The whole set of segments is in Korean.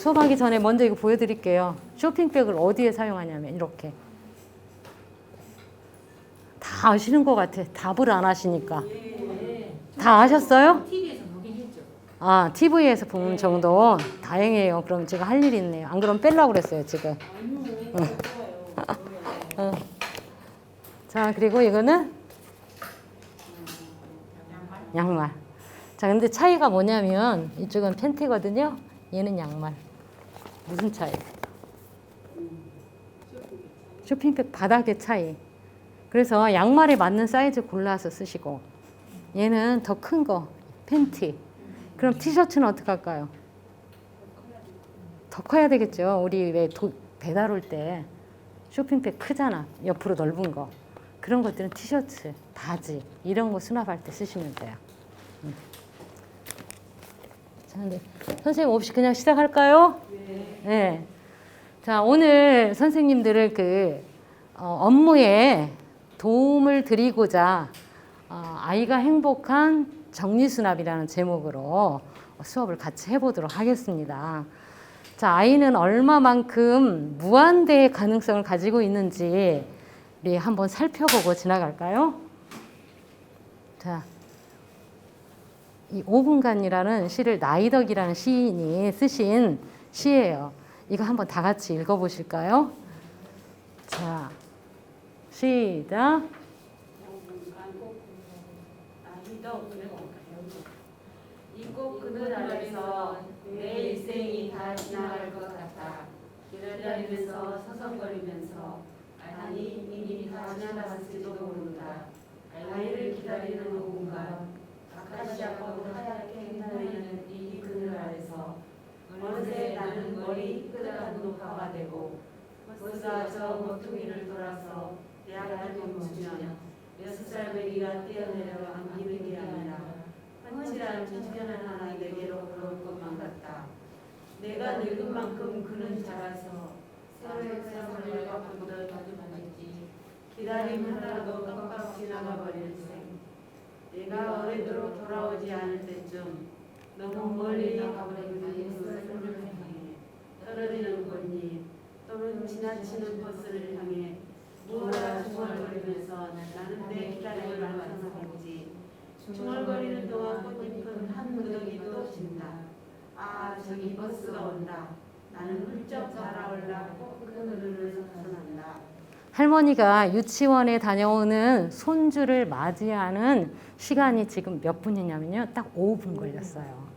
수업하기 전에 먼저 이거 보여드릴게요. 쇼핑백을 어디에 사용하냐면 이렇게. 다 아시는 것 같아. 답을 안 하시니까. 다 아셨어요? TV에서 보긴 했죠. 아, TV에서 본 정도. 다행이에요. 그럼 제가 할 일이 있네요. 안 그러면 빼려고 그랬어요, 지금. 자, 그리고 이거는 양말. 자, 근데 차이가 뭐냐면 이쪽은 팬티거든요. 얘는 양말. 무슨 차이? 쇼핑백 바닥의 차이. 그래서 양말에 맞는 사이즈 골라서 쓰시고, 얘는 더 큰 거, 팬티. 그럼 티셔츠는 어떻게 할까요? 더 커야 되겠죠. 우리 왜 배달 올 때 쇼핑백 크잖아. 옆으로 넓은 거. 그런 것들은 티셔츠, 바지 이런 거 수납할 때 쓰시면 돼요. 자, 근데 선생님 없이 그냥 시작할까요? 네. 자, 오늘 선생님들을 업무에 도움을 드리고자 아이가 행복한 정리수납이라는 제목으로 수업을 같이 해보도록 하겠습니다. 자, 아이는 얼마만큼 무한대의 가능성을 가지고 있는지 우리 한번 살펴보고 지나갈까요? 자, 이 5분간이라는 시를 나이덕이라는 시인이 쓰신 시예요. 이거 한번 다 같이 읽어보실까요? 자, 시작. 이곳 그늘 아래서 내 일생이 다 지나갈 것 같아 기다리면서 서성거리면서 아니 이미 다 지나갔을지도 모른다. 아이를 기다리는 5분간 아카시아꽃 하얗게 흩날리는 이 그늘 아래서 어느새 나는 머리 끄덕한 노파가 되고 벌써 저 모퉁이를 돌아서 대학을 멈추면 6살 배기가 뛰어내려 안기는 게 아니라 헌칠한 청년한 하나 내게로 걸어올 것만 같다. 내가 늙은 만큼 그는 자라서 새로운 세상을 바꾸듯 하겠지. 기다림 하나도 깜빡 지나가 버릴 생. 내가 어리도록 돌아오지 않을 때쯤 너무 멀리 나가버린 그 손을 향해 떨어지는 꽃잎 또는 지나치는 버스를 향해 무어라 중얼거리면서 나는 내 기다림을 완성하겠지. 중얼거리는 동안 꽃잎은 한 무더기 또 진다. 아, 저기 버스가 온다. 나는 훌쩍 날아올라 꼭 그늘을 벗어난다. 할머니가 유치원에 다녀오는 손주를 맞이하는 시간이 지금 몇 분이냐면요. 딱 5분 걸렸어요.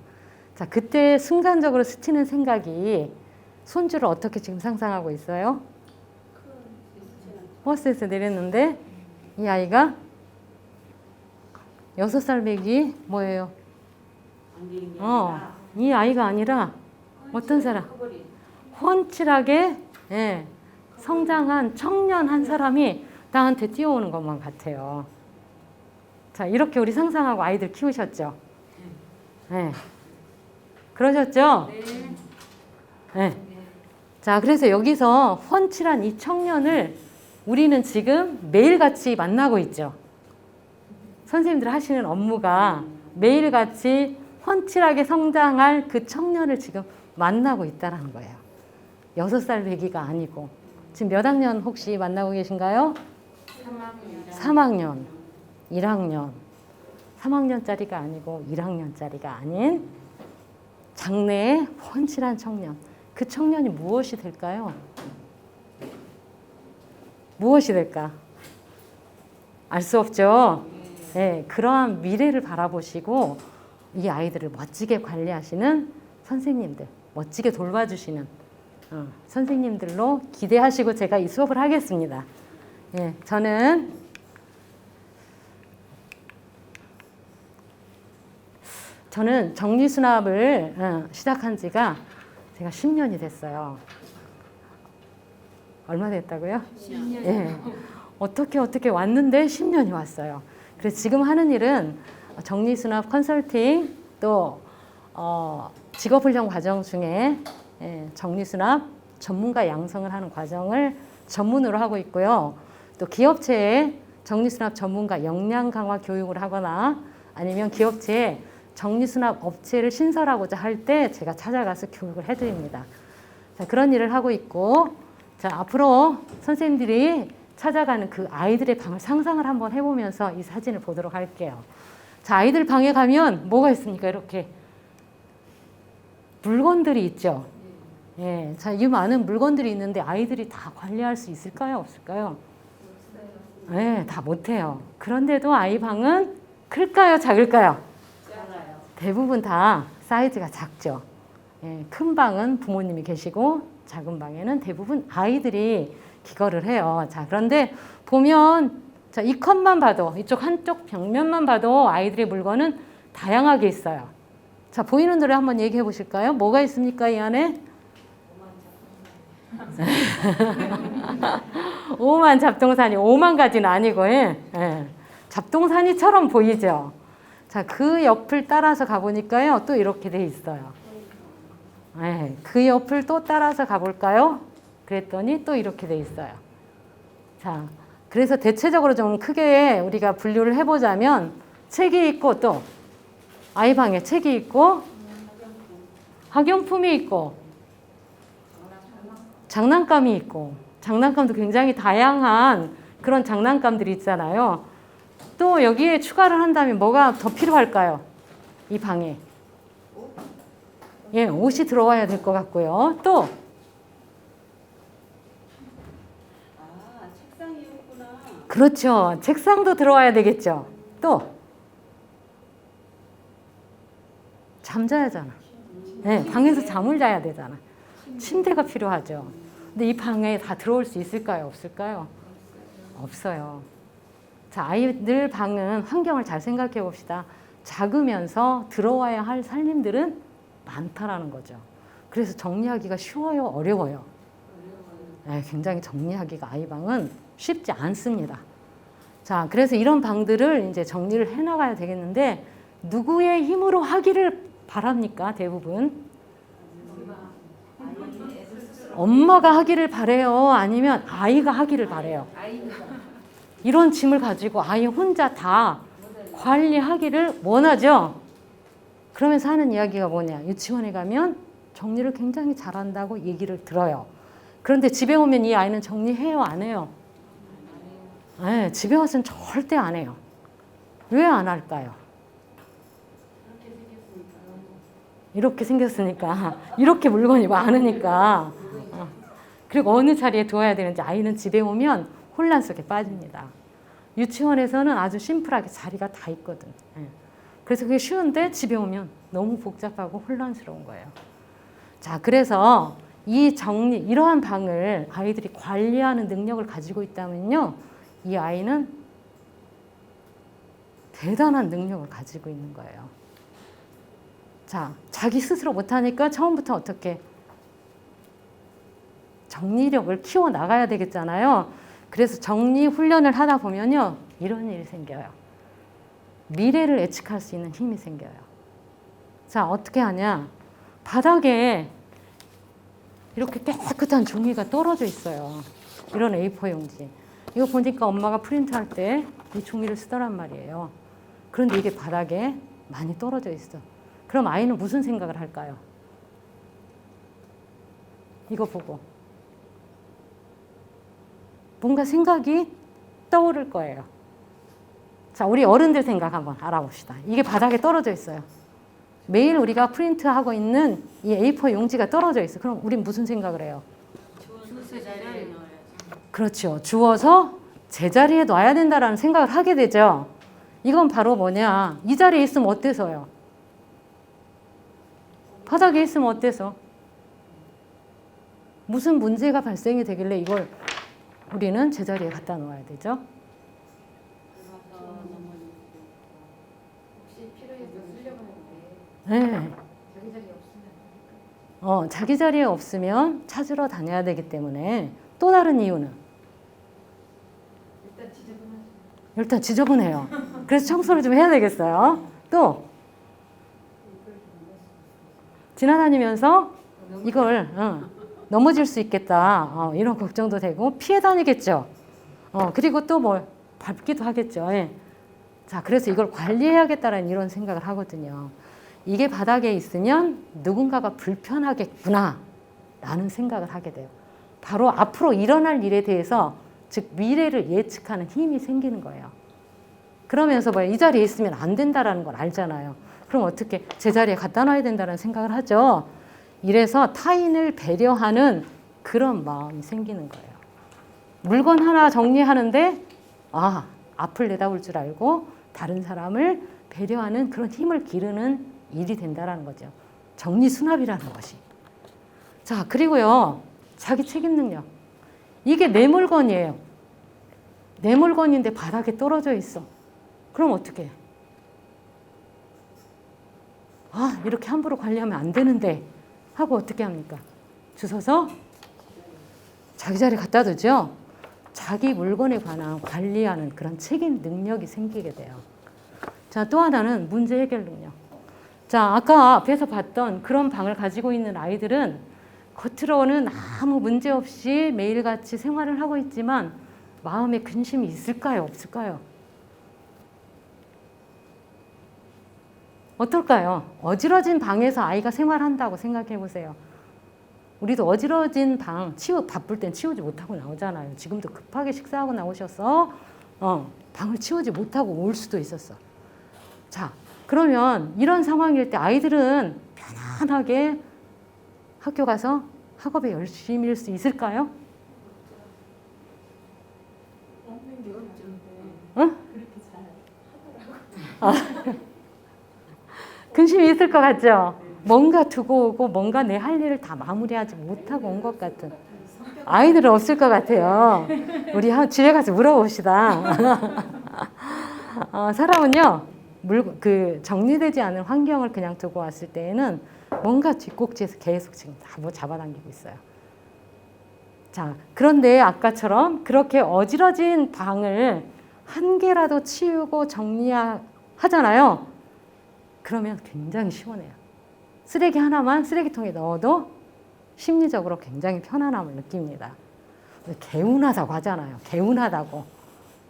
자, 그때 순간적으로 스치는 생각이 손주를 어떻게 지금 상상하고 있어요? 버스에서 내렸는데 이 아이가 6살 배기 뭐예요? 이 아이가 아니라 어떤 사람? 훤칠하게 성장한 청년 한 사람이 나한테 뛰어오는 것만 같아요. 자, 이렇게 우리 상상하고 아이들 키우셨죠? 네. 그러셨죠? 네. 자, 그래서 여기서 훤칠한 이 청년을 우리는 지금 매일같이 만나고 있죠. 선생님들 하시는 업무가 매일같이 훤칠하게 성장할 그 청년을 지금 만나고 있다는 거예요. 6살 배기가 아니고. 지금 몇 학년 혹시 만나고 계신가요? 3학년, 1학년. 3학년짜리가 아니고 1학년짜리가 아닌 장래의 훤칠한 청년. 그 청년이 무엇이 될까요? 무엇이 될까? 알 수 없죠. 네, 그러한 미래를 바라보시고 이 아이들을 멋지게 관리하시는 선생님들, 멋지게 돌봐주시는 선생님들로 기대하시고 제가 이 수업을 하겠습니다. 예, 저는 정리수납을 시작한 지가 제가 10년이 됐어요. 얼마 됐다고요? 10년. 예. 어떻게 왔는데 10년이 왔어요. 그래서 지금 하는 일은 정리수납 컨설팅 또 직업훈련 과정 중에 정리수납 전문가 양성을 하는 과정을 전문으로 하고 있고요. 또 기업체에 정리수납 전문가 역량 강화 교육을 하거나 아니면 기업체에 정리수납 업체를 신설하고자 할 때 제가 찾아가서 교육을 해드립니다. 자, 그런 일을 하고 있고, 자, 앞으로 선생님들이 찾아가는 그 아이들의 방을 상상을 한번 해보면서 이 사진을 보도록 할게요. 자, 아이들 방에 가면 뭐가 있습니까? 이렇게 물건들이 있죠. 예, 자, 이 많은 물건들이 있는데 아이들이 다 관리할 수 있을까요? 없을까요? 네, 다 못해요. 그런데도 아이 방은 클까요? 작을까요? 작아요. 대부분 다 사이즈가 작죠. 예, 큰 방은 부모님이 계시고 작은 방에는 대부분 아이들이 기거를 해요. 자, 그런데 보면 자, 이 컷만 봐도 이쪽 한쪽 벽면만 봐도 아이들의 물건은 다양하게 있어요. 자, 보이는 대로 한번 얘기해 보실까요? 뭐가 있습니까, 이 안에? 오만 잡동사니, 5만 가지는 아니고, 예. 잡동사니처럼 보이죠. 자, 그 옆을 따라서 가보니까요, 또 이렇게 돼 있어요. 예, 그 옆을 또 따라서 가볼까요? 그랬더니 또 이렇게 돼 있어요. 자, 그래서 대체적으로 좀 크게 우리가 분류를 해보자면 책이 있고 또 아이 방에 책이 있고 학용품이 있고 장난감이 있고 장난감도 굉장히 다양한 그런 장난감들이 있잖아요. 또 여기에 추가를 한다면 뭐가 더 필요할까요? 이 방에. 예, 옷이 들어와야 될 것 같고요. 또 책상이었구나. 그렇죠. 책상도 들어와야 되겠죠. 또 잠자야잖아. 네, 방에서 잠을 자야 되잖아. 침대가 필요하죠. 근데 이 방에 다 들어올 수 있을까요? 없을까요? 없어요. 자, 아이들 방은 환경을 잘 생각해 봅시다. 작으면서 들어와야 할 살림들은 많다라는 거죠. 그래서 정리하기가 쉬워요? 어려워요? 네, 굉장히 정리하기가 아이 방은 쉽지 않습니다. 자, 그래서 이런 방들을 이제 정리를 해 나가야 되겠는데 누구의 힘으로 하기를 바랍니까? 대부분 엄마가 하기를 바래요? 아니면 아이가 하기를 바래요? 이런 짐을 가지고 아이 혼자 다 관리하기를 원하죠. 그러면서 하는 이야기가 뭐냐? 유치원에 가면 정리를 굉장히 잘한다고 얘기를 들어요. 그런데 집에 오면 이 아이는 정리해요? 안 해요? 네, 집에 와서는 절대 안 해요. 왜 안 할까요? 이렇게 생겼으니까. 이렇게 물건이 많으니까. 그리고 어느 자리에 두어야 되는지 아이는 집에 오면 혼란 속에 빠집니다. 유치원에서는 아주 심플하게 자리가 다 있거든. 그래서 그게 쉬운데 집에 오면 너무 복잡하고 혼란스러운 거예요. 자, 그래서 이 정리, 이러한 방을 아이들이 관리하는 능력을 가지고 있다면요, 이 아이는 대단한 능력을 가지고 있는 거예요. 자, 자기 스스로 못하니까 처음부터 어떻게 정리력을 키워 나가야 되겠잖아요. 그래서 정리 훈련을 하다 보면요, 이런 일이 생겨요. 미래를 예측할 수 있는 힘이 생겨요. 자, 어떻게 하냐? 바닥에 이렇게 깨끗한 종이가 떨어져 있어요. 이런 A4 용지. 이거 보니까 엄마가 프린트할 때 이 종이를 쓰더란 말이에요. 그런데 이게 바닥에 많이 떨어져 있어. 그럼 아이는 무슨 생각을 할까요? 이거 보고 뭔가 생각이 떠오를 거예요. 자, 우리 어른들 생각 한번 알아봅시다. 이게 바닥에 떨어져 있어요. 매일 우리가 프린트하고 있는 이 A4 용지가 떨어져 있어. 그럼 우린 무슨 생각을 해요? 제자리에 넣어야죠. 그렇죠. 주워서 제자리에 놔야 된다라는 생각을 하게 되죠. 이건 바로 뭐냐? 이 자리에 있으면 어때서요? 바닥에 있으면 어때서? 무슨 문제가 발생이 되길래 이걸 우리는 제자리에 갖다 놓아야 되죠? 혹시 필요해서 쓰려고 했는데 네. 자기 자리 없으면 자기 자리에 없으면 찾으러 다녀야 되기 때문에 또 다른 이유는 일단 지저분하죠. 일단 지저분해요. 그래서 청소를 좀 해야 되겠어요. 또 지나다니면서 이걸 넘어질 수 있겠다. 이런 걱정도 되고 피해 다니겠죠. 그리고 또 뭐 밟기도 하겠죠. 예. 자, 그래서 이걸 관리해야겠다라는 이런 생각을 하거든요. 이게 바닥에 있으면 누군가가 불편하겠구나 라는 생각을 하게 돼요. 바로 앞으로 일어날 일에 대해서 즉 미래를 예측하는 힘이 생기는 거예요. 그러면서 이 자리에 있으면 안 된다라는 걸 알잖아요. 그럼 어떻게 제자리에 갖다 놔야 된다는 생각을 하죠. 이래서 타인을 배려하는 그런 마음이 생기는 거예요. 물건 하나 정리하는데 앞을 내다볼 줄 알고 다른 사람을 배려하는 그런 힘을 기르는 일이 된다는 거죠. 정리수납이라는 것이. 자, 그리고요. 자기 책임 능력. 이게 내 물건이에요. 내 물건인데 바닥에 떨어져 있어. 그럼 어떻게 해? 이렇게 함부로 관리하면 안 되는데 하고 어떻게 합니까? 주워서 자기 자리에 갖다 두죠. 자기 물건에 관한 관리하는 그런 책임 능력이 생기게 돼요. 자, 또 하나는 문제 해결 능력. 자, 아까 앞에서 봤던 그런 방을 가지고 있는 아이들은 겉으로는 아무 문제 없이 매일같이 생활을 하고 있지만 마음에 근심이 있을까요? 없을까요? 어떨까요? 어지러진 방에서 아이가 생활한다고 생각해 보세요. 우리도 어지러진 방 바쁠 땐 치우지 못하고 나오잖아요. 지금도 급하게 식사하고 나오셔서 방을 치우지 못하고 올 수도 있었어. 자, 그러면 이런 상황일 때 아이들은 편안하게 학교 가서 학업에 열심일 수 있을까요? 없는 게 없죠. 응? 그렇게 잘 하더라고요. 근심이 있을 것 같죠? 뭔가 두고 오고 뭔가 내 할 일을 다 마무리하지 못하고 온 것 같은 아이들은 없을 것 같아요. 우리 집에 가서 물어봅시다. 사람은요, 정리되지 않은 환경을 그냥 두고 왔을 때에는 뭔가 뒷꼭지에서 계속 지금 다 잡아당기고 있어요. 자, 그런데 아까처럼 그렇게 어지러진 방을 한 개라도 치우고 정리하잖아요. 그러면 굉장히 시원해요. 쓰레기 하나만 쓰레기통에 넣어도 심리적으로 굉장히 편안함을 느낍니다. 개운하다고 하잖아요. 개운하다고.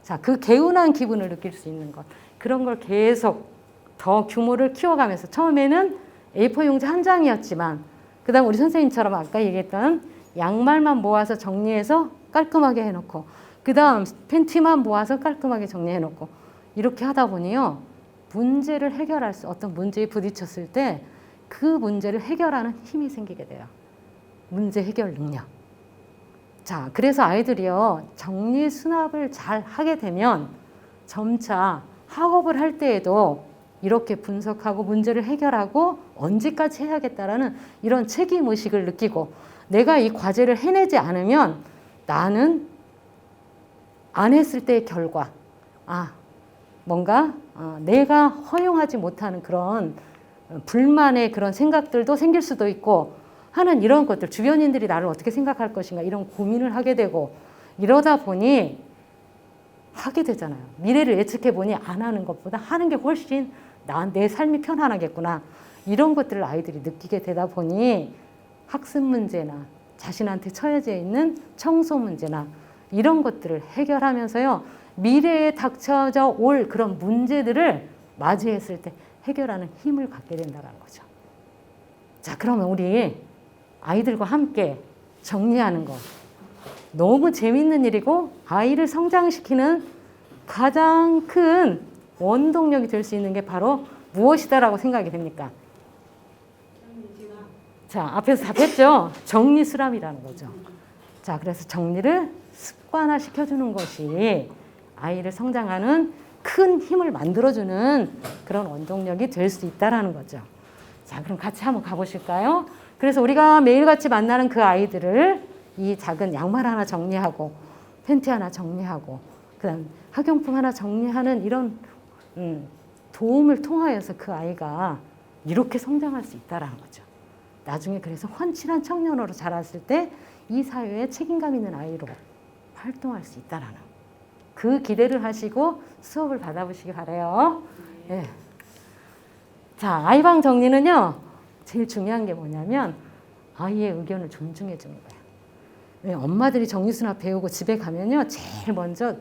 자, 그 개운한 기분을 느낄 수 있는 것. 그런 걸 계속 더 규모를 키워가면서 처음에는 A4 용지 한 장이었지만 그 다음 우리 선생님처럼 아까 얘기했던 양말만 모아서 정리해서 깔끔하게 해놓고 그 다음 팬티만 모아서 깔끔하게 정리해놓고 이렇게 하다 보니요. 문제를 해결할 어떤 문제에 부딪혔을 때 그 문제를 해결하는 힘이 생기게 돼요. 문제 해결 능력. 자, 그래서 아이들이요. 정리 수납을 잘 하게 되면 점차 학업을 할 때에도 이렇게 분석하고 문제를 해결하고 언제까지 해야겠다라는 이런 책임의식을 느끼고 내가 이 과제를 해내지 않으면 나는 안 했을 때의 결과 뭔가 내가 허용하지 못하는 그런 불만의 그런 생각들도 생길 수도 있고 하는 이런 것들 주변인들이 나를 어떻게 생각할 것인가 이런 고민을 하게 되고 이러다 보니 하게 되잖아요. 미래를 예측해 보니 안 하는 것보다 하는 게 훨씬 내 삶이 편안하겠구나 이런 것들을 아이들이 느끼게 되다 보니 학습 문제나 자신한테 처해져 있는 청소 문제나 이런 것들을 해결하면서요. 미래에 닥쳐져 올 그런 문제들을 맞이했을 때 해결하는 힘을 갖게 된다는 거죠. 자, 그러면 우리 아이들과 함께 정리하는 거 너무 재밌는 일이고 아이를 성장시키는 가장 큰 원동력이 될 수 있는 게 바로 무엇이다라고 생각이 됩니까? 자, 앞에서 답했죠. 정리수납이라는 거죠. 자, 그래서 정리를 습관화 시켜주는 것이 아이를 성장하는 큰 힘을 만들어주는 그런 원동력이 될 수 있다는 거죠. 자, 그럼 같이 한번 가보실까요? 그래서 우리가 매일같이 만나는 그 아이들을 이 작은 양말 하나 정리하고 팬티 하나 정리하고 그다음 학용품 하나 정리하는 이런 도움을 통하여서 그 아이가 이렇게 성장할 수 있다는 거죠. 나중에 그래서 헌칠한 청년으로 자랐을 때 이 사회에 책임감 있는 아이로 활동할 수 있다는 그 기대를 하시고 수업을 받아보시기 바라요. 네. 자, 아이방 정리는요. 제일 중요한 게 뭐냐면 아이의 의견을 존중해 주는 거예요. 네, 엄마들이 정리수납 배우고 집에 가면요. 제일 먼저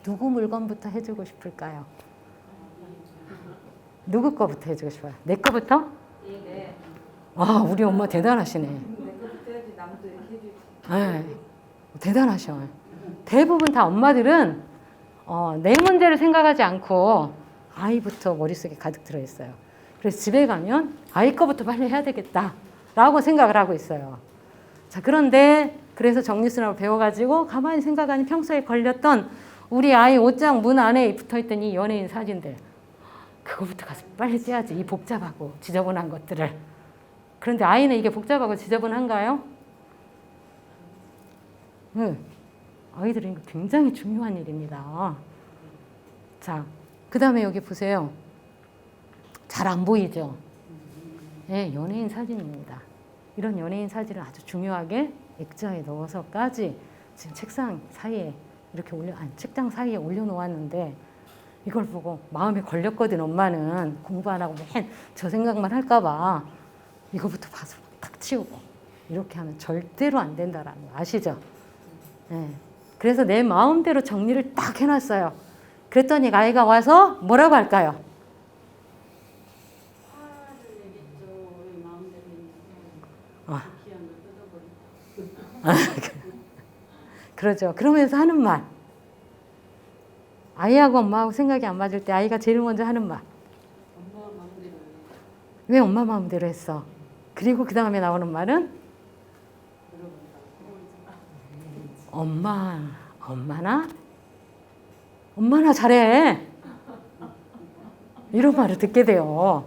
누구 물건부터 해주고 싶을까요? 누구 거부터 해주고 싶어요? 내 거부터? 네. 우리 엄마 대단하시네. 내 것부터 해야지. 네, 대단하셔. 대부분 다 엄마들은 내 문제를 생각하지 않고 아이부터 머릿속에 가득 들어있어요. 그래서 집에 가면 아이 거부터 빨리 해야 되겠다라고 생각을 하고 있어요. 자, 그런데 그래서 정리수납을 배워가지고 가만히 생각하니 평소에 걸렸던 우리 아이 옷장 문 안에 붙어있던 이 연예인 사진들, 그거부터 가서 빨리 떼야지. 이 복잡하고 지저분한 것들을. 그런데 아이는 이게 복잡하고 지저분한가요? 네. 아이들은 이거 굉장히 중요한 일입니다. 자, 그 다음에 여기 보세요. 잘 안 보이죠? 네, 연예인 사진입니다. 이런 연예인 사진을 아주 중요하게 액자에 넣어서까지 지금 책상 사이에 이렇게 책장 사이에 올려놓았는데 이걸 보고 마음에 걸렸거든. 엄마는 공부 안 하고 맨 저 생각만 할까봐 이거부터 봐서 탁 치우고 이렇게 하면 절대로 안 된다라는 거 아시죠? 네. 그래서 내 마음대로 정리를 딱 해놨어요. 그랬더니 아이가 와서 뭐라고 할까요? 화를 내겠죠. 왜 마음대로 기한 걸 뜯어버리고. 그러죠. 그러면서 하는 말. 아이하고 엄마하고 생각이 안 맞을 때 아이가 제일 먼저 하는 말. 엄마 마음대로 해. 왜 엄마 마음대로 했어? 그리고 그 다음에 나오는 말은 엄마나 잘해. 이런 말을 듣게 돼요.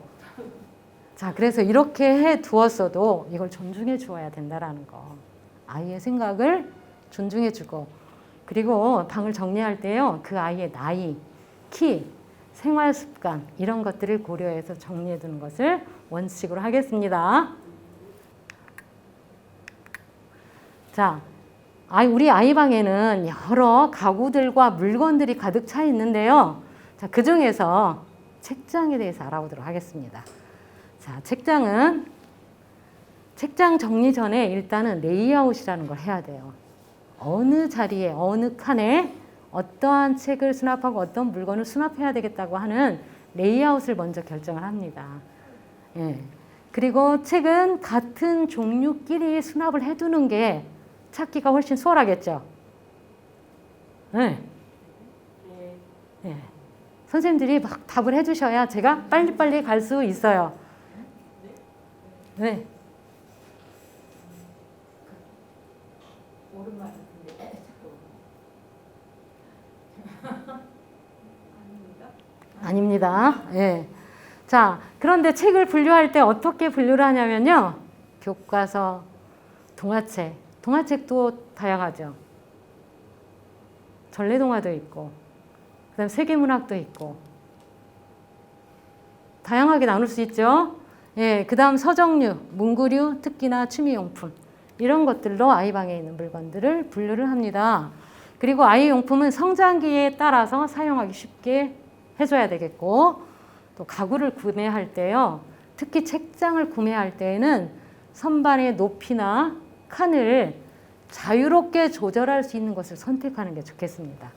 자, 그래서 이렇게 해 두었어도 이걸 존중해 주어야 된다라는 거. 아이의 생각을 존중해 주고, 그리고 방을 정리할 때요, 그 아이의 나이, 키, 생활 습관 이런 것들을 고려해서 정리해 두는 것을 원칙으로 하겠습니다. 자, 우리 아이 방에는 여러 가구들과 물건들이 가득 차 있는데요. 자, 그 중에서 책장에 대해서 알아보도록 하겠습니다. 자, 책장 정리 전에 일단은 레이아웃이라는 걸 해야 돼요. 어느 자리에, 어느 칸에 어떠한 책을 수납하고 어떤 물건을 수납해야 되겠다고 하는 레이아웃을 먼저 결정을 합니다. 예. 그리고 책은 같은 종류끼리 수납을 해두는 게 찾기가 훨씬 수월하겠죠. 네. 네. 선생님들이 막 답을 해주셔야 제가 빨리빨리 갈 수 있어요. 네. 옳은 말 같은데 아닙니다. 예. 자, 그런데 책을 분류할 때 어떻게 분류를 하냐면요. 교과서, 동화책도 다양하죠. 전래동화도 있고, 그다음 세계문학도 있고, 다양하게 나눌 수 있죠. 예, 그다음 서적류, 문구류, 특기나 취미용품 이런 것들로 아이방에 있는 물건들을 분류를 합니다. 그리고 아이 용품은 성장기에 따라서 사용하기 쉽게 해줘야 되겠고, 또 가구를 구매할 때요, 특히 책장을 구매할 때에는 선반의 높이나 칸을 자유롭게 조절할 수 있는 것을 선택하는 게 좋겠습니다.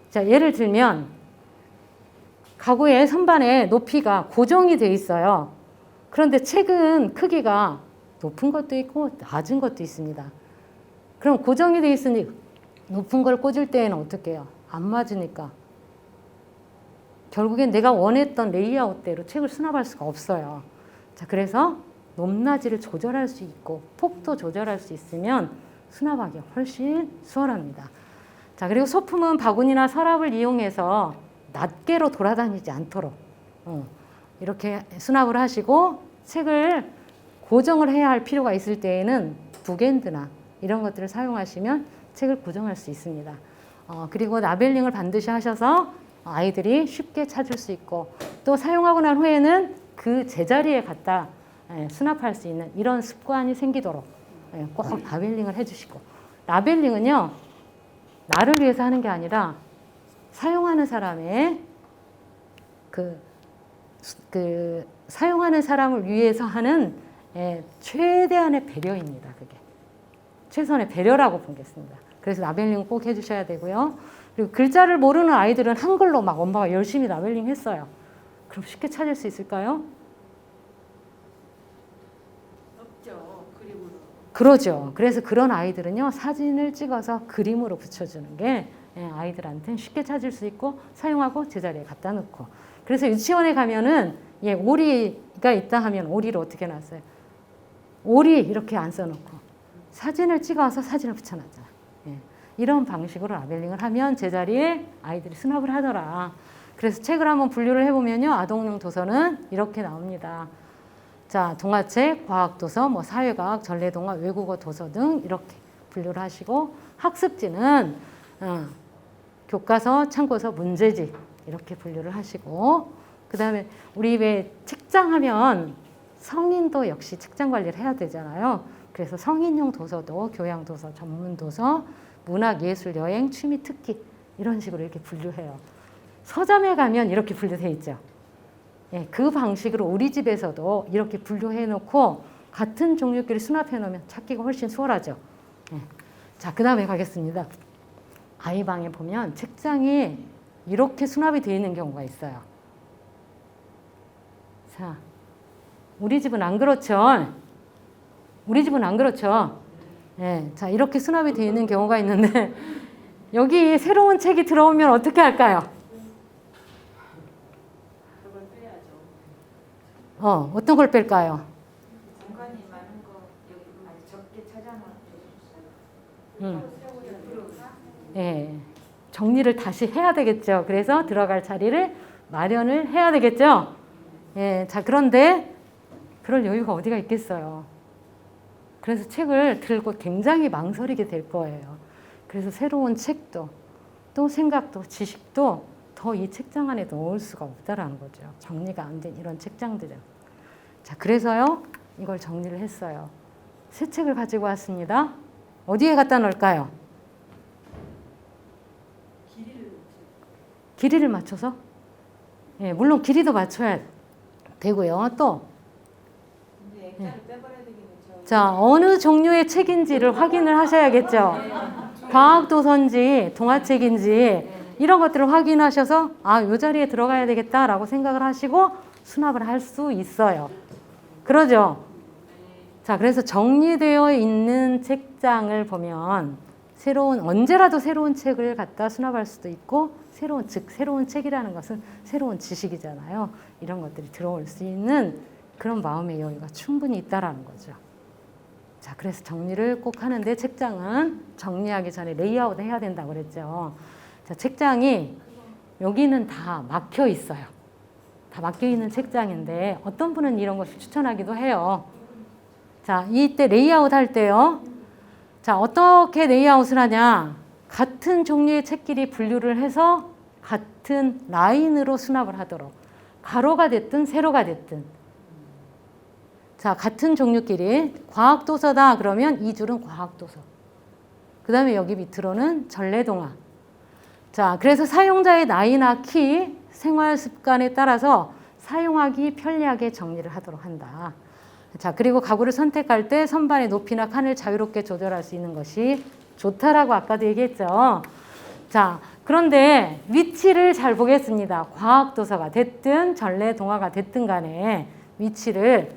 자, 예를 들면 가구의 선반의 높이가 고정이 돼 있어요. 그런데 책은 크기가 높은 것도 있고 낮은 것도 있습니다. 그럼 고정이 돼 있으니 높은 걸 꽂을 때에는 어떻게 해요? 안 맞으니까 결국엔 내가 원했던 레이아웃대로 책을 수납할 수가 없어요. 자, 그래서 높낮이를 조절할 수 있고 폭도 조절할 수 있으면 수납하기 훨씬 수월합니다. 자, 그리고 소품은 바구니나 서랍을 이용해서 낱개로 돌아다니지 않도록 이렇게 수납을 하시고, 책을 고정을 해야 할 필요가 있을 때에는 북엔드나 이런 것들을 사용하시면 책을 고정할 수 있습니다. 그리고 라벨링을 반드시 하셔서 아이들이 쉽게 찾을 수 있고, 또 사용하고 난 후에는 그 제자리에 갖다 수납할 수 있는 이런 습관이 생기도록 꼭 라벨링을 해주시고, 라벨링은요, 나를 위해서 하는 게 아니라 사용하는 사람의 사용하는 사람을 위해서 하는 최대한의 배려입니다. 그게 최선의 배려라고 보겠습니다. 그래서 라벨링 꼭 해주셔야 되고요. 그리고 글자를 모르는 아이들은 한글로 막 엄마가 열심히 라벨링 했어요. 그럼 쉽게 찾을 수 있을까요? 없죠. 그러죠. 그래서 그런 아이들은요, 사진을 찍어서 그림으로 붙여주는 게 아이들한테는 쉽게 찾을 수 있고 사용하고 제자리에 갖다 놓고. 그래서 유치원에 가면은 오리가 있다 하면 오리를 어떻게 놨어요? 오리 이렇게 안 써놓고 사진을 찍어서 사진을 붙여놨잖아. 이런 방식으로 라벨링을 하면 제자리에 아이들이 수납을 하더라. 그래서 책을 한번 분류를 해보면요, 아동용 도서는 이렇게 나옵니다. 자, 동화책, 과학도서, 뭐 사회과학, 전래동화, 외국어 도서 등 이렇게 분류를 하시고, 학습지는 교과서, 참고서, 문제집 이렇게 분류를 하시고, 그 다음에 우리 왜 책장 하면 성인도 역시 책장 관리를 해야 되잖아요. 그래서 성인용 도서도 교양 도서, 전문 도서, 문학, 예술, 여행, 취미, 특기 이런 식으로 이렇게 분류해요. 서점에 가면 이렇게 분류되어 있죠. 그 방식으로 우리 집에서도 이렇게 분류해 놓고 같은 종류끼리 수납해 놓으면 찾기가 훨씬 수월하죠. 자, 그 다음에 가겠습니다. 아이 방에 보면 책장이 이렇게 수납이 되어 있는 경우가 있어요. 자, 우리 집은 안 그렇죠. 우리 집은 안 그렇죠. 자, 이렇게 수납이 되어 있는 경우가 있는데 여기 새로운 책이 들어오면 어떻게 할까요? 어떤 걸 뺄까요? 공간이 많은 거 여기 아주 적게 찾아놔. 정리를 다시 해야 되겠죠. 그래서 들어갈 자리를 마련을 해야 되겠죠. 자, 그런데 그럴 여유가 어디가 있겠어요. 그래서 책을 들고 굉장히 망설이게 될 거예요. 그래서 새로운 책도 또 생각도 지식도 더 이 책장 안에 넣을 수가 없다라는 거죠. 정리가 안 된 이런 책장들은. 자, 그래서요, 이걸 정리를 했어요. 새 책을 가지고 왔습니다. 어디에 갖다 놓을까요? 길이를 맞춰서? 물론 길이도 맞춰야 되고요. 또 자, 어느 종류의 책인지를 확인을 하셔야겠죠. 과학도서인지 동화책인지 이런 것들을 확인하셔서 이 자리에 들어가야 되겠다라고 생각을 하시고 수납을 할 수 있어요. 그러죠? 자, 그래서 정리되어 있는 책장을 보면 언제라도 새로운 책을 갖다 수납할 수도 있고, 새로운 책이라는 것은 새로운 지식이잖아요. 이런 것들이 들어올 수 있는 그런 마음의 여유가 충분히 있다라는 거죠. 자, 그래서 정리를 꼭 하는데 책장은 정리하기 전에 레이아웃 해야 된다고 그랬죠. 자, 책장이 여기는 다 막혀 있어요. 다 막혀 있는 책장인데 어떤 분은 이런 것을 추천하기도 해요. 자, 이때 레이아웃 할 때요. 자, 어떻게 레이아웃을 하냐? 같은 종류의 책끼리 분류를 해서 같은 라인으로 수납을 하도록. 가로가 됐든 세로가 됐든. 자, 같은 종류끼리 과학도서다 그러면 이 줄은 과학도서. 그 다음에 여기 밑으로는 전래동화. 자, 그래서 사용자의 나이나 키, 생활 습관에 따라서 사용하기 편리하게 정리를 하도록 한다. 자, 그리고 가구를 선택할 때 선반의 높이나 칸을 자유롭게 조절할 수 있는 것이 좋다라고 아까도 얘기했죠. 자, 그런데 위치를 잘 보겠습니다. 과학도서가 됐든 전래동화가 됐든 간에 위치를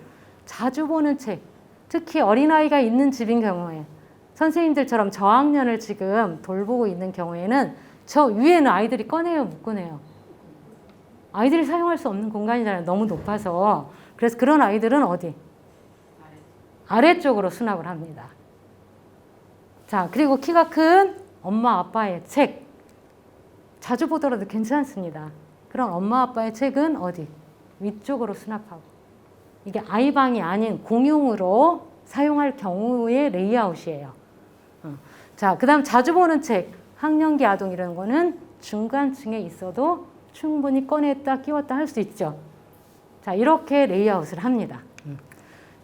자주 보는 책, 특히 어린아이가 있는 집인 경우에 선생님들처럼 저학년을 지금 돌보고 있는 경우에는 저 위에는 아이들이 꺼내요, 못 꺼내요? 아이들이 사용할 수 없는 공간이잖아요. 너무 높아서. 그래서 그런 아이들은 어디? 아래쪽으로 수납을 합니다. 자, 그리고 키가 큰 엄마 아빠의 책. 자주 보더라도 괜찮습니다. 그런 엄마 아빠의 책은 어디? 위쪽으로 수납하고. 이게 아이방이 아닌 공용으로 사용할 경우의 레이아웃이에요. 자, 그 다음 자주 보는 책. 학령기 아동 이런 거는 중간층에 있어도 충분히 꺼냈다 끼웠다 할 수 있죠. 자, 이렇게 레이아웃을 합니다.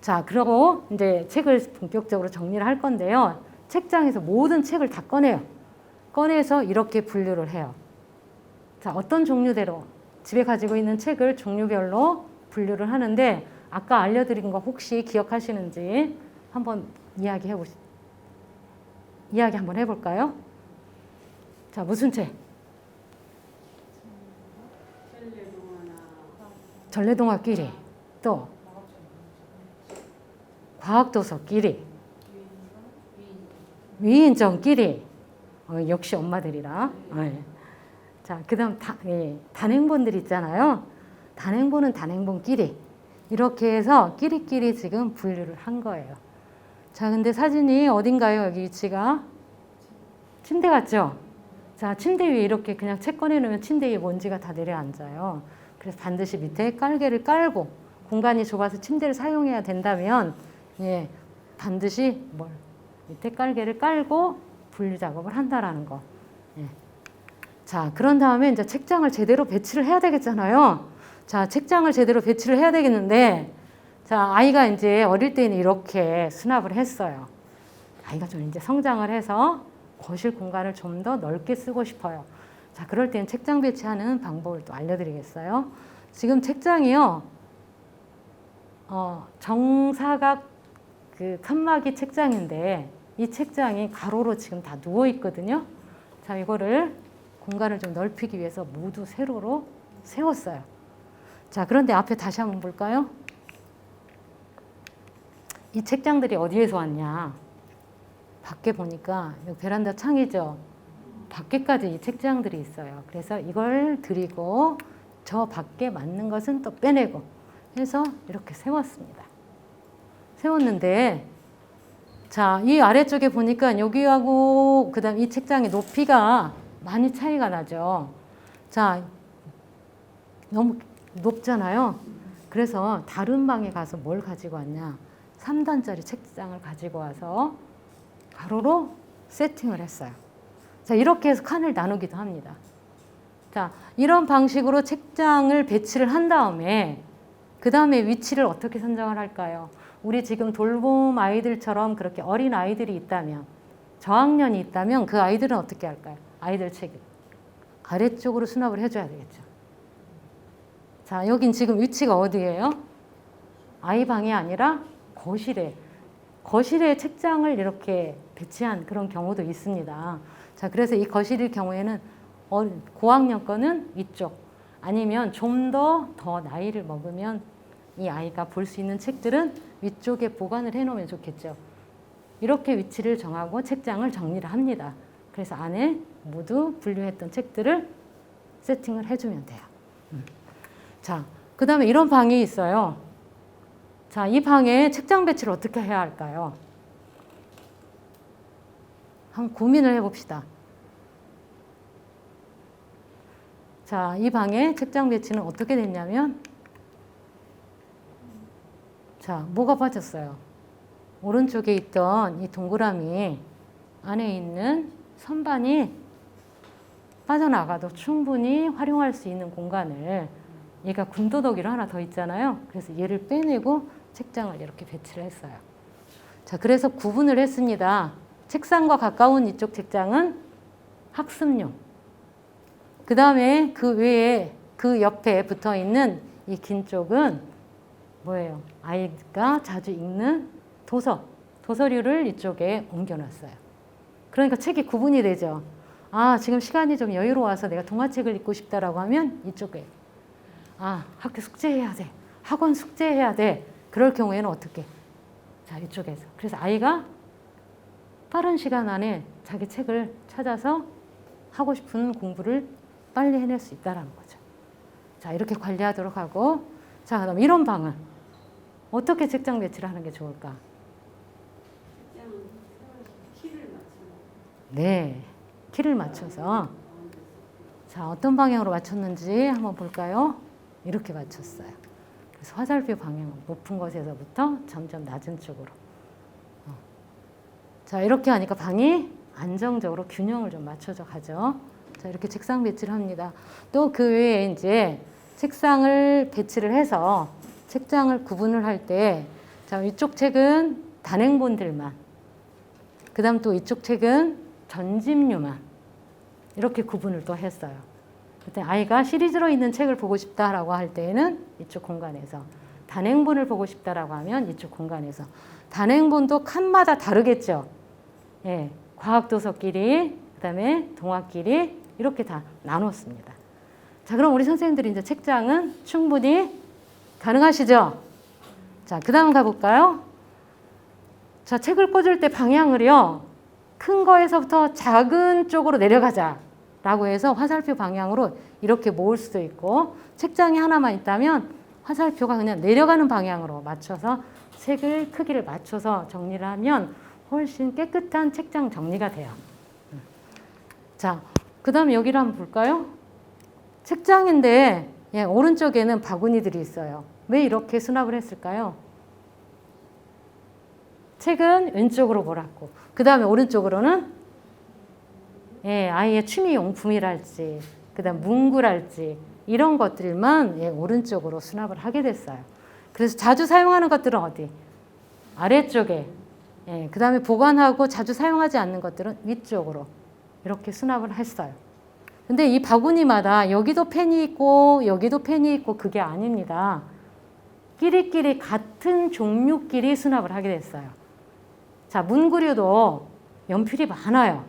자, 그리고 이제 책을 본격적으로 정리를 할 건데요. 책장에서 모든 책을 다 꺼내요. 꺼내서 이렇게 분류를 해요. 자, 어떤 종류대로 집에 가지고 있는 책을 종류별로 분류를 하는데 아까 알려드린 거 혹시 기억하시는지 한번 이야기 한번 해볼까요? 자, 무슨 책? 전래동화끼리. 또 과학도서끼리. 위인전끼리 역시 엄마들이라. 자, 그다음 단행본들 있잖아요. 단행본은 단행본끼리 이렇게 해서 끼리끼리 지금 분류를 한 거예요. 자, 근데 사진이 어딘가요? 여기 위치가 침대 같죠? 자, 침대 위에 이렇게 그냥 책 꺼내놓으면 침대 위에 먼지가 다 내려앉아요. 그래서 반드시 밑에 깔개를 깔고 공간이 좁아서 침대를 사용해야 된다면 반드시 밑에 깔개를 깔고 분류 작업을 한다라는 거. 자, 그런 다음에 이제 책장을 제대로 배치를 해야 되겠잖아요. 자, 책장을 제대로 배치를 해야 되겠는데, 자, 아이가 이제 어릴 때는 이렇게 수납을 했어요. 아이가 좀 이제 성장을 해서 거실 공간을 좀 더 넓게 쓰고 싶어요. 자, 그럴 때는 책장 배치하는 방법을 또 알려드리겠어요. 지금 책장이요, 정사각 그 칸막이 책장인데, 이 책장이 가로로 지금 다 누워 있거든요. 자, 이거를 공간을 좀 넓히기 위해서 모두 세로로 세웠어요. 자, 그런데 앞에 다시 한번 볼까요? 이 책장들이 어디에서 왔냐? 밖에 보니까 여기 베란다 창이죠. 밖에까지 이 책장들이 있어요. 그래서 이걸 드리고 저 밖에 맞는 것은 또 빼내고 해서 이렇게 세웠습니다. 세웠는데, 자, 이 아래쪽에 보니까 여기하고 그다음 이 책장의 높이가 많이 차이가 나죠. 자, 너무 높잖아요. 그래서 다른 방에 가서 뭘 가지고 왔냐? 3단짜리 책장을 가지고 와서 가로로 세팅을 했어요. 자, 이렇게 해서 칸을 나누기도 합니다. 자, 이런 방식으로 책장을 배치를 한 다음에 그 다음에 위치를 어떻게 선정을 할까요? 우리 지금 돌봄 아이들처럼 그렇게 어린 아이들이 있다면, 저학년이 있다면 그 아이들은 어떻게 할까요? 아이들 책을 아래쪽으로 수납을 해줘야 되겠죠. 자, 여긴 지금 위치가 어디예요? 아이 방이 아니라 거실에. 거실에 책장을 이렇게 배치한 그런 경우도 있습니다. 자, 그래서 이 거실일 경우에는 고학년 거는 이쪽, 아니면 좀 더 나이를 먹으면 이 아이가 볼 수 있는 책들은 위쪽에 보관을 해놓으면 좋겠죠. 이렇게 위치를 정하고 책장을 정리를 합니다. 그래서 안에 모두 분류했던 책들을 세팅을 해주면 돼요. 자, 그 다음에 이런 방이 있어요. 자, 이 방에 책장 배치를 어떻게 해야 할까요? 한번 고민을 해봅시다. 자, 이 방에 책장 배치는 어떻게 됐냐면, 자, 뭐가 빠졌어요? 오른쪽에 있던 이 동그라미 안에 있는 선반이 빠져나가도 충분히 활용할 수 있는 공간을, 얘가 군더더기로 하나 더 있잖아요. 그래서 얘를 빼내고 책장을 이렇게 배치를 했어요. 자, 그래서 구분을 했습니다. 책상과 가까운 이쪽 책장은 학습용. 그 다음에 그 외에 그 옆에 붙어 있는 이 긴 쪽은 뭐예요? 아이가 자주 읽는 도서류를 이쪽에 옮겨놨어요. 그러니까 책이 구분이 되죠. 아, 지금 시간이 좀 여유로워서 내가 동화책을 읽고 싶다라고 하면 이쪽에, 아, 학교 숙제해야 돼, 학원 숙제해야 돼, 그럴 경우에는 어떻게? 자, 이쪽에서. 그래서 아이가 빠른 시간 안에 자기 책을 찾아서 하고 싶은 공부를 빨리 해낼 수 있다는 거죠. 자, 이렇게 관리하도록 하고, 자, 그다음 이런 방은 어떻게 책장 배치를 하는 게 좋을까? 책장은 키를 맞춰. 네, 키를 맞춰서. 자, 어떤 방향으로 맞췄는지 한번 볼까요? 이렇게 맞췄어요. 그래서 화살표 방향, 높은 곳에서부터 점점 낮은 쪽으로. 자, 이렇게 하니까 방이 안정적으로 균형을 좀 맞춰져 가죠. 자, 이렇게 책상 배치를 합니다. 또 그 외에 이제 책상을 배치를 해서 책장을 구분을 할 때, 자, 이쪽 책은 단행본들만, 그 다음 또 이쪽 책은 전집류만, 이렇게 구분을 또 했어요. 그때 아이가 시리즈로 있는 책을 보고 싶다라고 할 때에는 이쪽 공간에서, 단행본을 보고 싶다라고 하면 이쪽 공간에서. 단행본도 칸마다 다르겠죠. 예, 과학도서끼리, 그 다음에 동화끼리 이렇게 다 나눴습니다. 자, 그럼 우리 선생님들이 이제 책장은 충분히 가능하시죠? 자, 그 다음 가볼까요? 자, 책을 꽂을 때 방향을요, 큰 거에서부터 작은 쪽으로 내려가자라고 해서 화살표 방향으로 이렇게 모을 수도 있고, 책장이 하나만 있다면 화살표가 그냥 내려가는 방향으로 맞춰서 책을 크기를 맞춰서 정리를 하면 훨씬 깨끗한 책장 정리가 돼요. 자, 그 다음에 여기를 한번 볼까요? 책장인데 오른쪽에는 바구니들이 있어요. 왜 이렇게 수납을 했을까요? 책은 왼쪽으로 몰았고, 그 다음에 오른쪽으로는 아이의 취미용품이랄지, 그 다음 문구랄지 이런 것들만 오른쪽으로 수납을 하게 됐어요. 그래서 자주 사용하는 것들은 어디? 아래쪽에. 그 다음에 보관하고 자주 사용하지 않는 것들은 위쪽으로 이렇게 수납을 했어요. 근데 이 바구니마다 여기도 펜이 있고 여기도 펜이 있고 그게 아닙니다. 끼리끼리 같은 종류끼리 수납을 하게 됐어요. 자, 문구류도 연필이 많아요.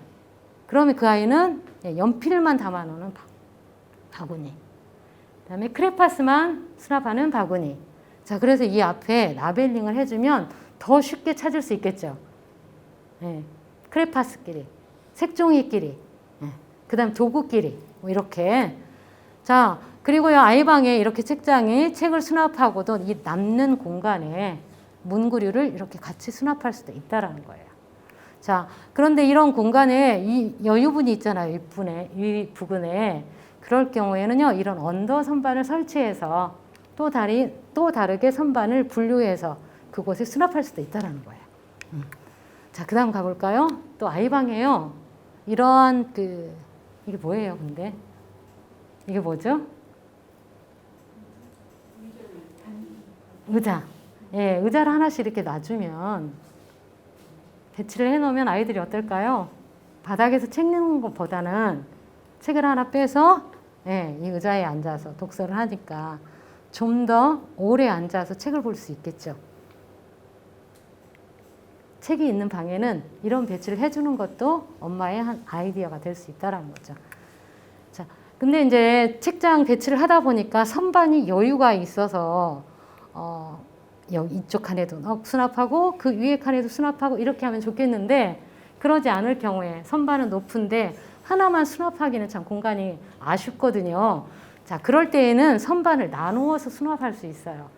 그러면 그 아이는 연필만 담아놓는 바구니. 그다음에 크레파스만 수납하는 바구니. 자, 그래서 이 앞에 라벨링을 해주면 더 쉽게 찾을 수 있겠죠. 크레파스끼리, 색종이끼리, 그다음 도구끼리 뭐 이렇게. 자, 그리고요 아이방에 이렇게 책장에 책을 수납하고도 이 남는 공간에 문구류를 이렇게 같이 수납할 수도 있다라는 거예요. 자, 그런데 이런 공간에 이 여유분이 있잖아요. 이 부분에. 그럴 경우에는요, 이런 언더 선반을 설치해서 또 다르게 선반을 분류해서 그곳에 수납할 수도 있다라는 거예요. 자, 그 다음 가볼까요? 또 아이방에요. 이러한 이게 뭐예요, 근데? 이게 뭐죠? 의자. 의자를 하나씩 이렇게 놔주면, 배치를 해놓으면 아이들이 어떨까요? 바닥에서 책 읽는 것보다는 책을 하나 빼서 이 의자에 앉아서 독서를 하니까 좀 더 오래 앉아서 책을 볼 수 있겠죠. 책이 있는 방에는 이런 배치를 해주는 것도 엄마의 한 아이디어가 될 수 있다는 거죠. 자, 근데 이제 책장 배치를 하다 보니까 선반이 여유가 있어서 여기 이쪽 칸에도 수납하고 그 위에 칸에도 수납하고 이렇게 하면 좋겠는데, 그러지 않을 경우에 선반은 높은데 하나만 수납하기는 참 공간이 아쉽거든요. 자, 그럴 때에는 선반을 나누어서 수납할 수 있어요.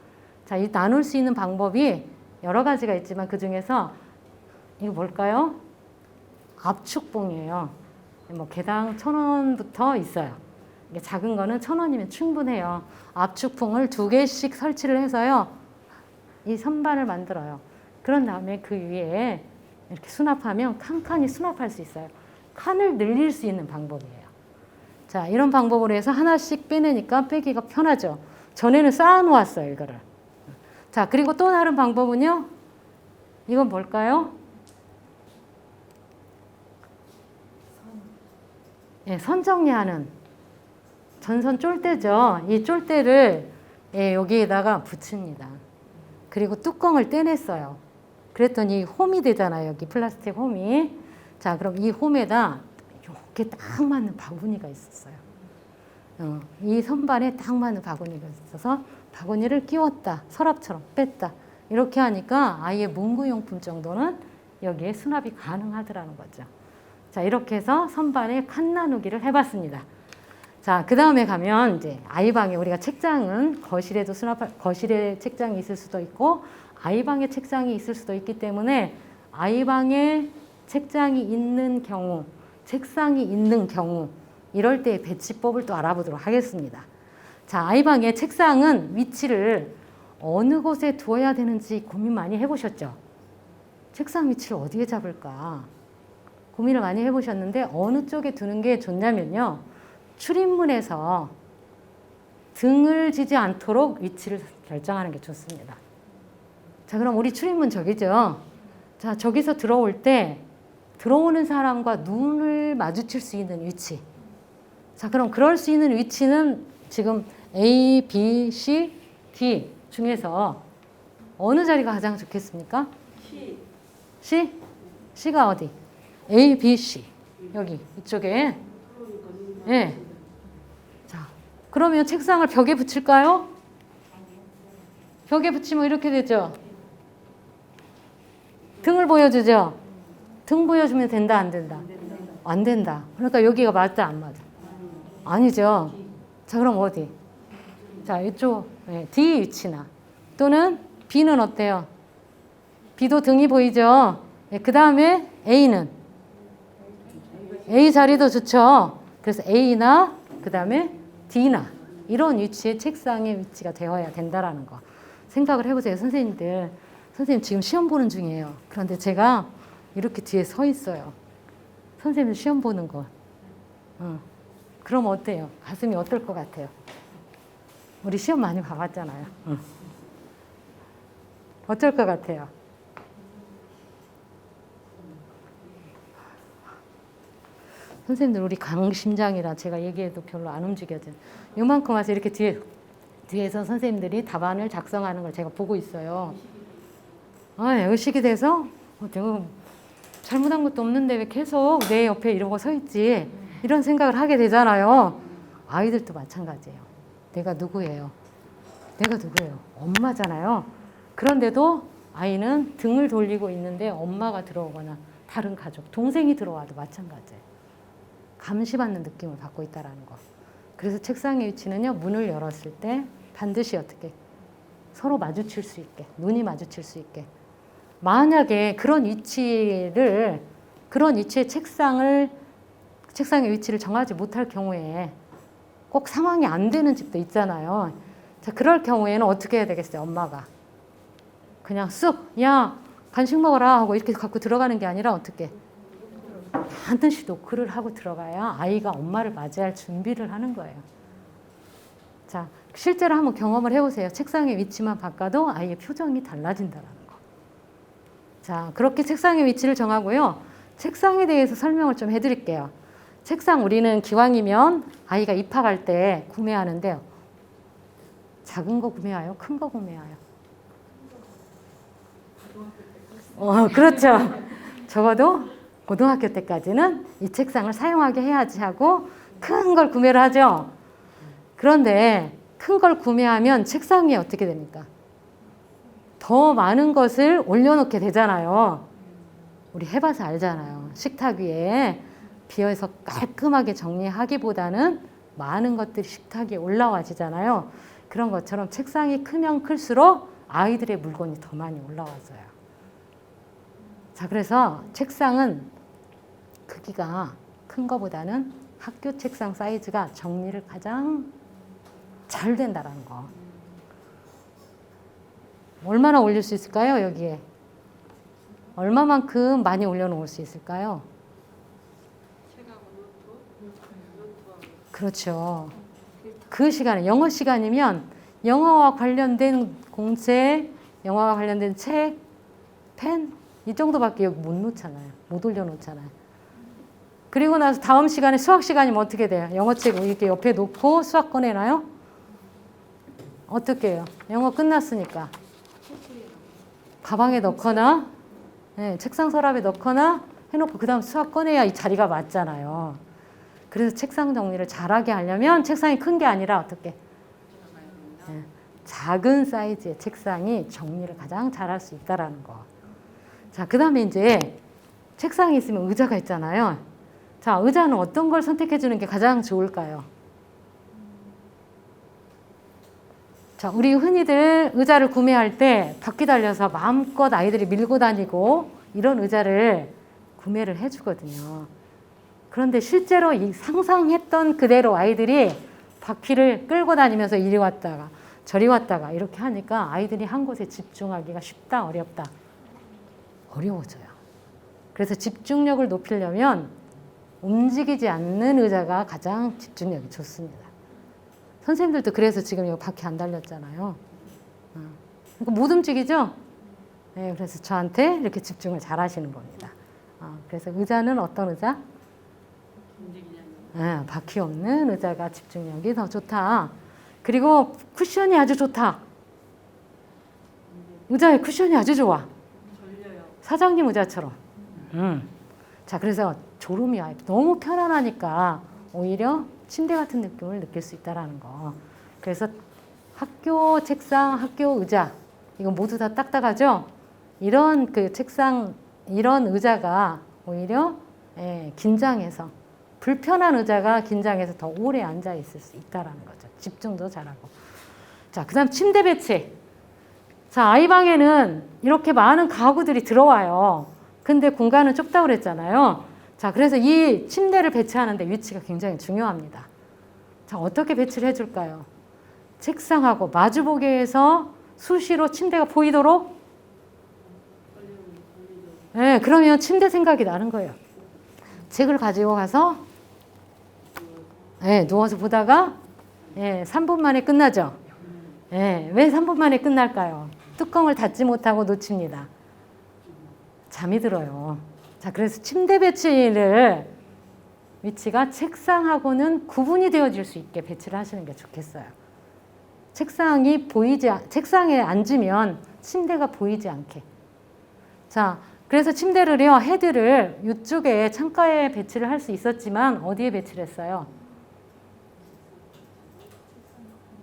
자, 이 나눌 수 있는 방법이 여러 가지가 있지만 그 중에서 이거 뭘까요? 압축봉이에요. 뭐 개당 1,000원부터 있어요. 이게 작은 거는 1,000원이면 충분해요. 압축봉을 2개씩 설치를 해서요, 이 선반을 만들어요. 그런 다음에 그 위에 이렇게 수납하면 칸칸이 수납할 수 있어요. 칸을 늘릴 수 있는 방법이에요. 자, 이런 방법으로 해서 하나씩 빼내니까 빼기가 편하죠. 전에는 쌓아놓았어요, 이거를. 자, 그리고 또 다른 방법은요. 이건 뭘까요? 선 정리하는 전선 쫄대죠. 이 쫄대를 여기에다가 붙입니다. 그리고 뚜껑을 떼냈어요. 그랬더니 홈이 되잖아요. 여기 플라스틱 홈이. 자, 그럼 이 홈에다 이렇게 딱 맞는 바구니가 있었어요. 이 선반에 딱 맞는 바구니가 있어서 바구니를 끼웠다. 서랍처럼 뺐다. 이렇게 하니까 아이의 문구용품 정도는 여기에 수납이 가능하더라는 거죠. 자, 이렇게 해서 선반에 칸 나누기를 해봤습니다. 자, 그 다음에 가면 이제 아이방에 우리가 책장은 거실에 책장이 있을 수도 있고 아이방에 책장이 있을 수도 있기 때문에 아이방에 책장이 있는 경우, 책상이 있는 경우 이럴 때 배치법을 또 알아보도록 하겠습니다. 자, 아이방의 책상은 위치를 어느 곳에 두어야 되는지 고민 많이 해보셨죠? 책상 위치를 어디에 잡을까? 고민을 많이 해보셨는데 어느 쪽에 두는 게 좋냐면요. 출입문에서 등을 지지 않도록 위치를 결정하는 게 좋습니다. 자, 그럼 우리 출입문 저기죠. 자, 저기서 들어올 때 들어오는 사람과 눈을 마주칠 수 있는 위치. 자, 그럼 그럴 수 있는 위치는 지금 A, B, C, D 중에서 어느 자리가 가장 좋겠습니까? C. C? C가 어디? A, B, C. 여기 이쪽에. 네. 자, 그러면 책상을 벽에 붙일까요? 벽에 붙이면 이렇게 되죠. 등을 보여주죠. 등 보여주면 된다, 안 된다? 안 된다. 그러니까 여기가 맞다, 안 맞아? 아니죠. 자, 그럼 어디? 자, 이쪽 D 위치나 또는 B는 어때요? B도 등이 보이죠? 그 다음에 A는? A 자리도 좋죠. 그래서 A나 그 다음에 D나 이런 위치의 책상의 위치가 되어야 된다라는 거 생각을 해보세요. 선생님들. 선생님 지금 시험 보는 중이에요. 그런데 제가 이렇게 뒤에 서 있어요. 선생님 시험 보는 거. 그럼 어때요? 가슴이 어떨 것 같아요? 우리 시험 많이 봐봤잖아요. 어쩔 것 같아요? 선생님들 우리 강심장이라 제가 얘기해도 별로 안 움직여져. 요만큼 와서 이렇게 뒤에서 선생님들이 답안을 작성하는 걸 제가 보고 있어요. 의식이 돼서 내가 잘못한 것도 없는데 왜 계속 내 옆에 이러고 서 있지? 이런 생각을 하게 되잖아요. 아이들도 마찬가지예요. 내가 누구예요? 내가 누구예요? 엄마잖아요. 그런데도 아이는 등을 돌리고 있는데 엄마가 들어오거나 다른 가족, 동생이 들어와도 마찬가지예요. 감시받는 느낌을 받고 있다는 거. 그래서 책상의 위치는요, 문을 열었을 때 반드시 어떻게 서로 마주칠 수 있게, 눈이 마주칠 수 있게. 만약에 그런 위치의 책상의 위치를 정하지 못할 경우에 꼭 상황이 안 되는 집도 있잖아요. 자, 그럴 경우에는 어떻게 해야 되겠어요, 엄마가? 그냥 쑥, 야, 간식 먹어라 하고 이렇게 갖고 들어가는 게 아니라 어떻게? 반드시 노크를 하고 들어가야 아이가 엄마를 맞이할 준비를 하는 거예요. 자, 실제로 한번 경험을 해보세요. 책상의 위치만 바꿔도 아이의 표정이 달라진다는 거. 자, 그렇게 책상의 위치를 정하고요. 책상에 대해서 설명을 좀 해드릴게요. 책상 우리는 기왕이면 아이가 입학할 때 구매하는데요. 작은 거 구매해요? 큰 거 구매해요? 그렇죠. 적어도 고등학교 때까지는 이 책상을 사용하게 해야지 하고 큰 걸 구매를 하죠. 그런데 큰 걸 구매하면 책상 위에 어떻게 됩니까? 더 많은 것을 올려놓게 되잖아요. 우리 해봐서 알잖아요. 식탁 위에 비어서 깔끔하게 정리하기보다는 많은 것들이 식탁 위에 올라와지잖아요. 그런 것처럼 책상이 크면 클수록 아이들의 물건이 더 많이 올라와서요. 자, 그래서 책상은 크기가 큰 것보다는 학교 책상 사이즈가 정리를 가장 잘 된다는 거. 얼마나 올릴 수 있을까요, 여기에? 얼마만큼 많이 올려놓을 수 있을까요? 그렇죠. 그 시간에 영어 시간이면 영어와 관련된 공책, 영어와 관련된 책, 펜 이 정도밖에 여기 못 놓잖아요. 못 올려놓잖아요. 그리고 나서 다음 시간에 수학 시간이면 어떻게 돼요? 영어책 이렇게 옆에 놓고 수학 꺼내나요? 어떻게 해요? 영어 끝났으니까 가방에 넣거나 책상 서랍에 넣거나 해놓고 그 다음 수학 꺼내야 이 자리가 맞잖아요. 그래서 책상 정리를 잘하게 하려면 책상이 큰 게 아니라 어떻게? 작은 사이즈의 책상이 정리를 가장 잘할 수 있다는 거. 자, 그 다음에 이제 책상이 있으면 의자가 있잖아요. 자, 의자는 어떤 걸 선택해 주는 게 가장 좋을까요? 자, 우리 흔히들 의자를 구매할 때 바퀴 달려서 마음껏 아이들이 밀고 다니고 이런 의자를 구매를 해주거든요. 그런데 실제로 이 상상했던 그대로 아이들이 바퀴를 끌고 다니면서 이리 왔다가 저리 왔다가 이렇게 하니까 아이들이 한 곳에 집중하기가 쉽다, 어렵다? 어려워져요. 그래서 집중력을 높이려면 움직이지 않는 의자가 가장 집중력이 좋습니다. 선생님들도 그래서 지금 여기 바퀴 안 달렸잖아요. 그러니까 못 움직이죠? 네, 그래서 저한테 이렇게 집중을 잘 하시는 겁니다. 그래서 의자는 어떤 의자? 바퀴 없는 의자가 집중력이 더 좋다. 그리고 쿠션이 아주 좋다. 의자의 쿠션이 아주 좋아. 사장님 의자처럼. 자, 그래서 졸음이 너무 편안하니까 오히려 침대 같은 느낌을 느낄 수 있다는 거. 그래서 학교 책상, 학교 의자 이거 모두 다 딱딱하죠? 이런 그 책상, 이런 의자가 오히려 긴장해서 불편한 의자가 긴장해서 더 오래 앉아 있을 수 있다라는 거죠. 집중도 잘하고. 자, 그다음 침대 배치. 자, 아이방에는 이렇게 많은 가구들이 들어와요. 근데 공간은 좁다고 그랬잖아요. 자, 그래서 이 침대를 배치하는데 위치가 굉장히 중요합니다. 자, 어떻게 배치를 해줄까요? 책상하고 마주보게 해서 수시로 침대가 보이도록. 네, 그러면 침대 생각이 나는 거예요. 책을 가지고 가서 누워서 보다가 3분 만에 끝나죠. 왜 3분 만에 끝날까요? 뚜껑을 닫지 못하고 놓칩니다. 잠이 들어요. 자, 그래서 침대 배치를 위치가 책상하고는 구분이 되어질 수 있게 배치를 하시는 게 좋겠어요. 책상에 앉으면 침대가 보이지 않게. 자, 그래서 침대를요, 헤드를 이쪽에 창가에 배치를 할 수 있었지만 어디에 배치를 했어요?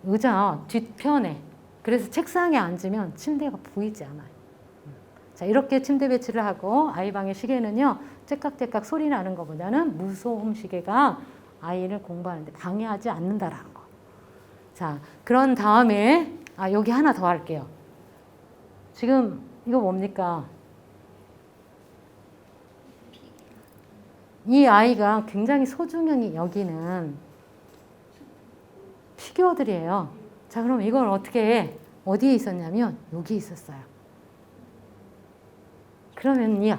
의자 뒷편에. 그래서 책상에 앉으면 침대가 보이지 않아요. 자, 이렇게 침대 배치를 하고 아이방의 시계는요, 째깍째깍 소리 나는 것보다는 무소음 시계가 아이를 공부하는데 방해하지 않는다라는 거. 자, 그런 다음에 여기 하나 더 할게요. 지금 이거 뭡니까? 이 아이가 굉장히 소중히 여기는 피규어들이에요. 자, 그럼 이걸 어떻게 어디에 있었냐면 여기 있었어요. 그러면 이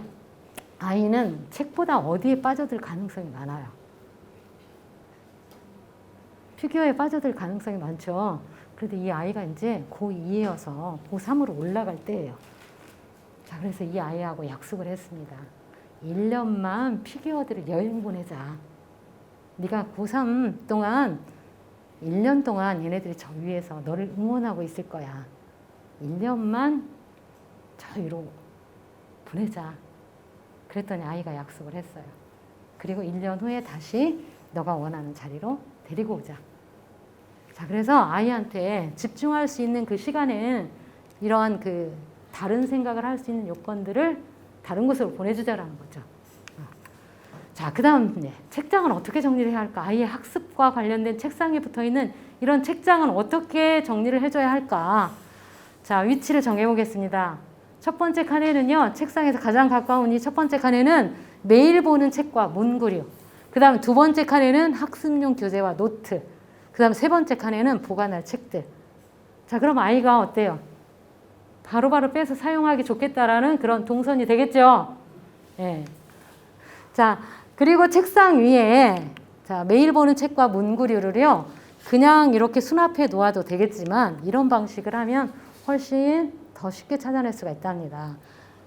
아이는 책보다 어디에 빠져들 가능성이 많아요? 피규어에 빠져들 가능성이 많죠. 그런데 이 아이가 이제 고2이어서 고3으로 올라갈 때예요. 자, 그래서 이 아이하고 약속을 했습니다. 1년만 피규어들을 여행 보내자. 네가 고3 동안 1년 동안 얘네들이 저 위에서 너를 응원하고 있을 거야. 1년만 저 위로 보내자. 그랬더니 아이가 약속을 했어요. 그리고 1년 후에 다시 너가 원하는 자리로 데리고 오자. 자, 그래서 아이한테 집중할 수 있는 그 시간에는 이러한 그 다른 생각을 할 수 있는 요건들을 다른 곳으로 보내주자라는 거죠. 자, 그 다음 책장은 어떻게 정리를 해야 할까? 아이의 학습과 관련된 책상에 붙어있는 이런 책장은 어떻게 정리를 해줘야 할까? 자, 위치를 정해보겠습니다. 첫 번째 칸에는요, 책상에서 가장 가까운 이 첫 번째 칸에는 매일 보는 책과 문구류. 그 다음 두 번째 칸에는 학습용 교재와 노트. 그 다음 세 번째 칸에는 보관할 책들. 자, 그럼 아이가 어때요? 바로바로 빼서 사용하기 좋겠다라는 그런 동선이 되겠죠? 예. 자, 그리고 책상 위에 자, 매일 보는 책과 문구류를요, 그냥 이렇게 수납해 놓아도 되겠지만 이런 방식을 하면 훨씬 더 쉽게 찾아낼 수가 있답니다.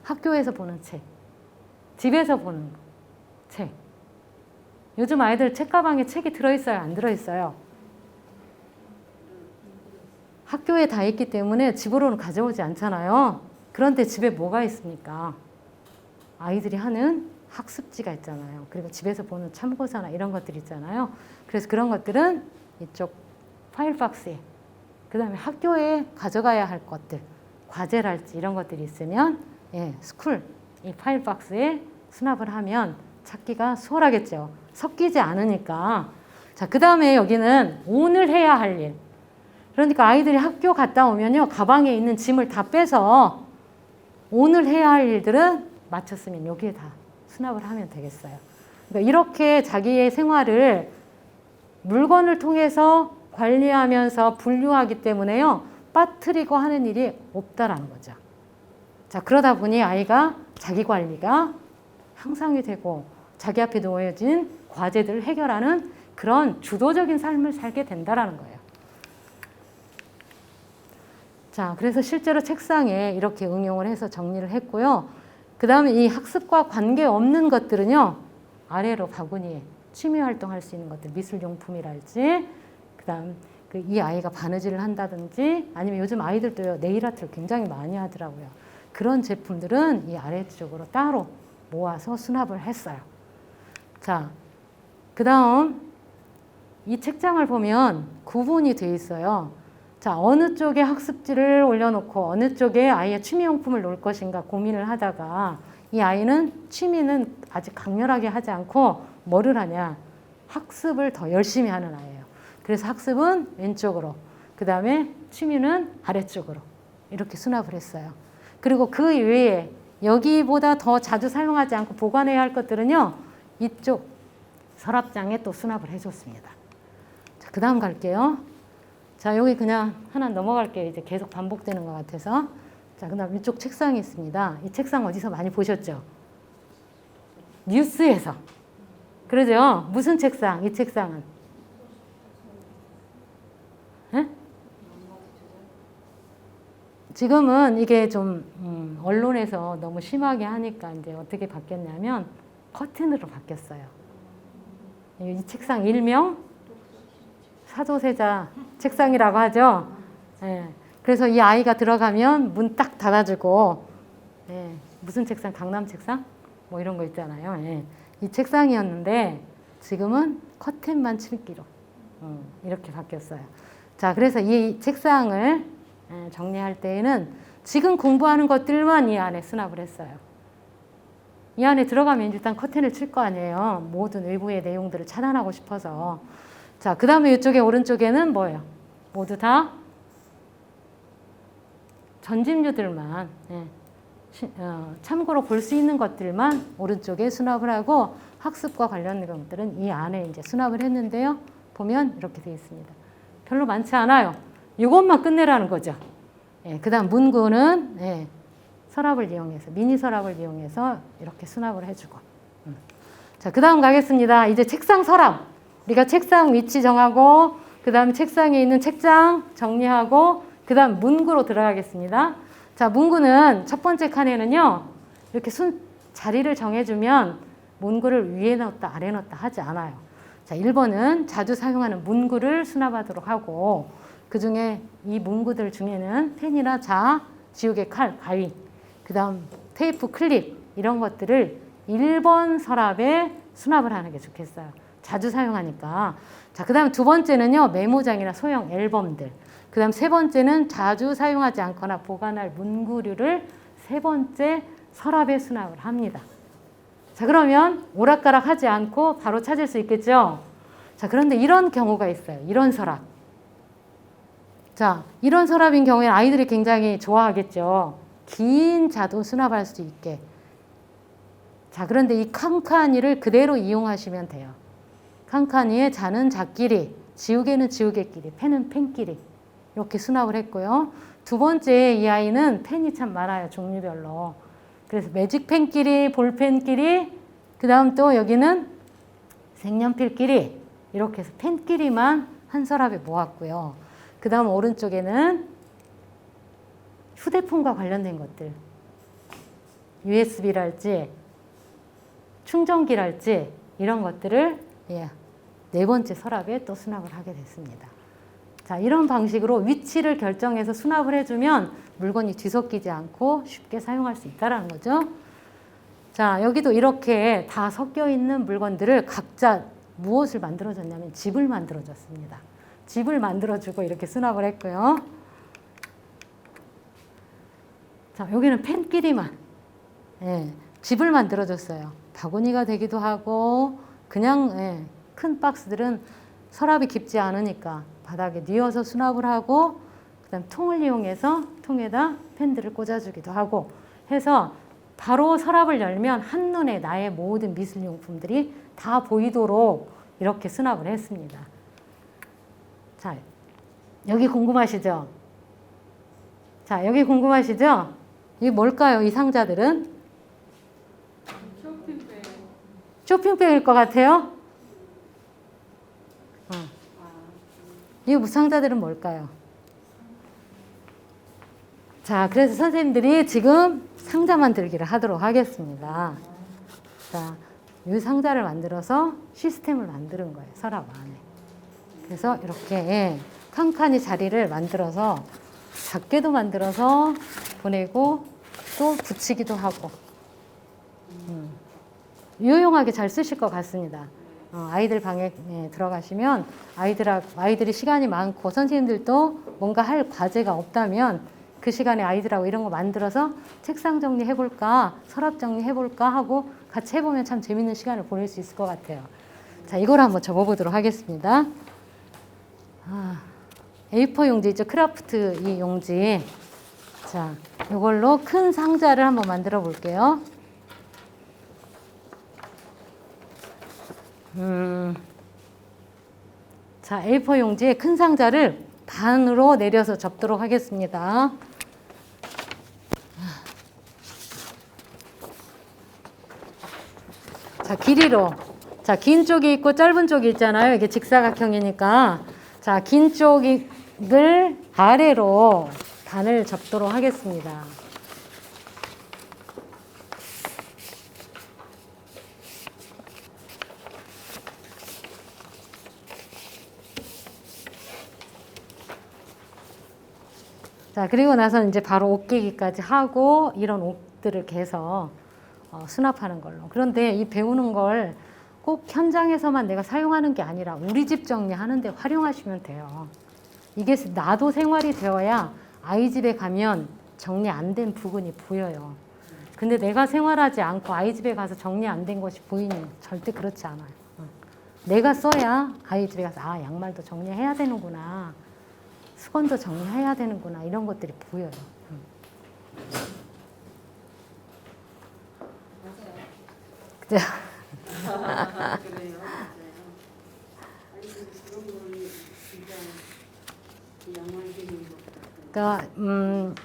학교에서 보는 책, 집에서 보는 책. 요즘 아이들 책가방에 책이 들어있어요? 안 들어있어요? 학교에 다 있기 때문에 집으로는 가져오지 않잖아요. 그런데 집에 뭐가 있습니까? 아이들이 하는 학습지가 있잖아요. 그리고 집에서 보는 참고서나 이런 것들 있잖아요. 그래서 그런 것들은 이쪽 파일 박스에, 그 다음에 학교에 가져가야 할 것들, 과제랄지 이런 것들이 있으면 스쿨 이 파일 박스에 수납을 하면 찾기가 수월하겠죠. 섞이지 않으니까. 자, 그 다음에 여기는 오늘 해야 할 일. 그러니까 아이들이 학교 갔다 오면요, 가방에 있는 짐을 다 빼서 오늘 해야 할 일들은 마쳤으면 여기에 다 수납을 하면 되겠어요. 그러니까 이렇게 자기의 생활을 물건을 통해서 관리하면서 분류하기 때문에요, 빠뜨리고 하는 일이 없다라는 거죠. 자, 그러다 보니 아이가 자기 관리가 향상이 되고 자기 앞에 놓여진 과제들을 해결하는 그런 주도적인 삶을 살게 된다라는 거예요. 자, 그래서 실제로 책상에 이렇게 응용을 해서 정리를 했고요. 그 다음에 이 학습과 관계없는 것들은요, 아래로 바구니에 취미 활동할 수 있는 것들, 미술용품이랄지, 그 다음 이 아이가 바느질을 한다든지, 아니면 요즘 아이들도요, 네일아트를 굉장히 많이 하더라고요. 그런 제품들은 이 아래쪽으로 따로 모아서 수납을 했어요. 자, 그 다음 이 책장을 보면 구분이 돼 있어요. 자, 어느 쪽에 학습지를 올려놓고 어느 쪽에 아이의 취미용품을 놓을 것인가 고민을 하다가 이 아이는 취미는 아직 강렬하게 하지 않고 뭐를 하냐? 학습을 더 열심히 하는 아이예요. 그래서 학습은 왼쪽으로, 그 다음에 취미는 아래쪽으로 이렇게 수납을 했어요. 그리고 그 외에 여기보다 더 자주 사용하지 않고 보관해야 할 것들은요, 이쪽 서랍장에 또 수납을 해줬습니다. 자, 그 다음 갈게요. 자, 여기 그냥 하나 넘어갈게요. 이제 계속 반복되는 것 같아서. 자, 그 다음 이쪽 책상이 있습니다. 이 책상 어디서 많이 보셨죠? 뉴스에서. 그러죠? 무슨 책상? 이 책상은? 에? 지금은 이게 좀 언론에서 너무 심하게 하니까 이제 어떻게 바뀌었냐면 커튼으로 바뀌었어요. 이 책상 일명 사도세자 책상이라고 하죠. 예. 그래서 이 아이가 들어가면 문 딱 닫아주고, 예. 무슨 책상? 강남 책상? 뭐 이런 거 있잖아요. 예. 이 책상이었는데 지금은 커튼만 칠기로 이렇게 바뀌었어요. 자, 그래서 이 책상을 정리할 때에는 지금 공부하는 것들만 이 안에 수납을 했어요. 이 안에 들어가면 일단 커튼을 칠 거 아니에요. 모든 외부의 내용들을 차단하고 싶어서. 자, 그 다음에 이쪽에 오른쪽에는 뭐예요? 모두 다 전집류들만, 참고로 볼 수 있는 것들만 오른쪽에 수납을 하고 학습과 관련된 것들은 이 안에 이제 수납을 했는데요. 보면 이렇게 되어 있습니다. 별로 많지 않아요. 이것만 끝내라는 거죠. 그 다음 문구는 서랍을 이용해서, 미니 서랍을 이용해서 이렇게 수납을 해주고. 자, 그 다음 가겠습니다. 이제 책상 서랍. 우리가 책상 위치 정하고, 그 다음 책상에 있는 책장 정리하고, 그 다음 문구로 들어가겠습니다. 자, 문구는 첫 번째 칸에는요, 이렇게 자리를 정해주면 문구를 위에 넣었다, 아래 넣었다 하지 않아요. 자, 1번은 자주 사용하는 문구를 수납하도록 하고, 그 중에 이 문구들 중에는 펜이나 자, 지우개 칼, 가위, 그 다음 테이프, 클립 이런 것들을 1번 서랍에 수납을 하는 게 좋겠어요. 자주 사용하니까. 자, 그 다음 두 번째는요, 메모장이나 소형 앨범들. 그 다음 세 번째는 자주 사용하지 않거나 보관할 문구류를 세 번째 서랍에 수납을 합니다. 자, 그러면 오락가락 하지 않고 바로 찾을 수 있겠죠? 자, 그런데 이런 경우가 있어요. 이런 서랍. 자, 이런 서랍인 경우에 아이들이 굉장히 좋아하겠죠. 긴 자도 수납할 수 있게. 자, 그런데 이 칸칸이를 그대로 이용하시면 돼요. 칸칸이에 자는 자끼리, 지우개는 지우개끼리, 펜은 펜끼리 이렇게 수납을 했고요. 두 번째, 이 아이는 펜이 참 많아요. 종류별로. 그래서 매직 펜끼리, 볼펜끼리, 그 다음 또 여기는 색연필끼리 이렇게 해서 펜끼리만 한 서랍에 모았고요. 그 다음 오른쪽에는 휴대폰과 관련된 것들, USB랄지 충전기랄지 이런 것들을 네 번째 서랍에 또 수납을 하게 됐습니다. 자, 이런 방식으로 위치를 결정해서 수납을 해주면 물건이 뒤섞이지 않고 쉽게 사용할 수 있다는 거죠. 자, 여기도 이렇게 다 섞여 있는 물건들을 각자 무엇을 만들어줬냐면 집을 만들어줬습니다. 집을 만들어주고 이렇게 수납을 했고요. 자, 여기는 펜끼리만 집을 만들어줬어요. 바구니가 되기도 하고 그냥 큰 박스들은 서랍이 깊지 않으니까 바닥에 뉘어서 수납을 하고 그다음 통을 이용해서 통에다 펜들을 꽂아주기도 하고 해서 바로 서랍을 열면 한눈에 나의 모든 미술용품들이 다 보이도록 이렇게 수납을 했습니다. 자, 여기 궁금하시죠? 자, 여기 궁금하시죠? 이게 뭘까요? 이 상자들은? 쇼핑백. 쇼핑백일 것 같아요? 이 상자들은 뭘까요? 자, 그래서 선생님들이 지금 상자 만들기를 하도록 하겠습니다. 자, 이 상자를 만들어서 시스템을 만드는 거예요. 서랍 안에. 그래서 이렇게 칸칸이 자리를 만들어서 작게도 만들어서 보내고 또 붙이기도 하고 유용하게 잘 쓰실 것 같습니다. 아이들 방에 들어가시면 아이들이 시간이 많고 선생님들도 뭔가 할 과제가 없다면 그 시간에 아이들하고 이런 거 만들어서 책상 정리해볼까, 서랍 정리해볼까 하고 같이 해보면 참 재밌는 시간을 보낼 수 있을 것 같아요. 자, 이걸 한번 접어보도록 하겠습니다. A4 용지 있죠? 크라프트 이 용지. 자, 이걸로 큰 상자를 한번 만들어 볼게요. 자, A4 용지에 큰 상자를 반으로 내려서 접도록 하겠습니다. 자, 길이로. 자, 긴 쪽이 있고 짧은 쪽이 있잖아요. 이게 직사각형이니까. 자, 긴 쪽을 아래로 반을 접도록 하겠습니다. 자, 그리고 나서 이제 바로 옷 깨기까지 하고 이런 옷들을 개서 수납하는 걸로. 그런데 이 배우는 걸 꼭 현장에서만 내가 사용하는 게 아니라 우리 집 정리하는 데 활용하시면 돼요. 이게 나도 생활이 되어야 아이 집에 가면 정리 안 된 부분이 보여요. 근데 내가 생활하지 않고 아이 집에 가서 정리 안 된 것이 보이니 절대 그렇지 않아요. 내가 써야 아이 집에 가서 아, 양말도 정리해야 되는구나. 수건도 정리해야 되는구나. 이런 것들이 보여요. 그죠? 그래요. 그러니까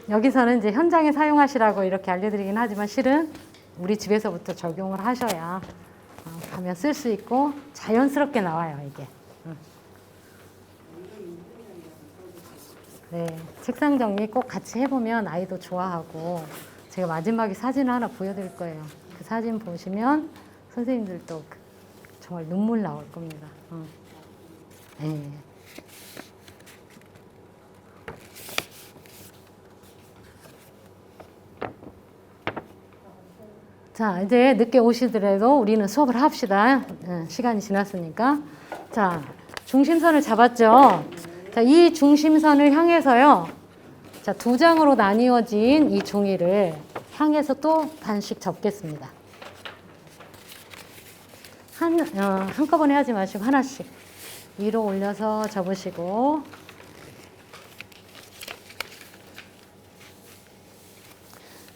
여기서는 이제 현장에 사용하시라고 이렇게 알려드리긴 하지만 실은 우리 집에서부터 적용을 하셔야 가면 쓸 수 있고 자연스럽게 나와요, 이게. 네, 책상 정리 꼭 같이 해보면 아이도 좋아하고 제가 마지막에 사진을 하나 보여드릴 거예요. 그 사진 보시면 선생님들도 정말 눈물 나올 겁니다. 네. 자, 이제 늦게 오시더라도 우리는 수업을 합시다. 시간이 지났으니까. 자, 중심선을 잡았죠? 자, 이 중심선을 향해서요. 자, 두 장으로 나뉘어진 이 종이를 향해서 또 반씩 접겠습니다. 한꺼번에 하지 마시고 하나씩 위로 올려서 접으시고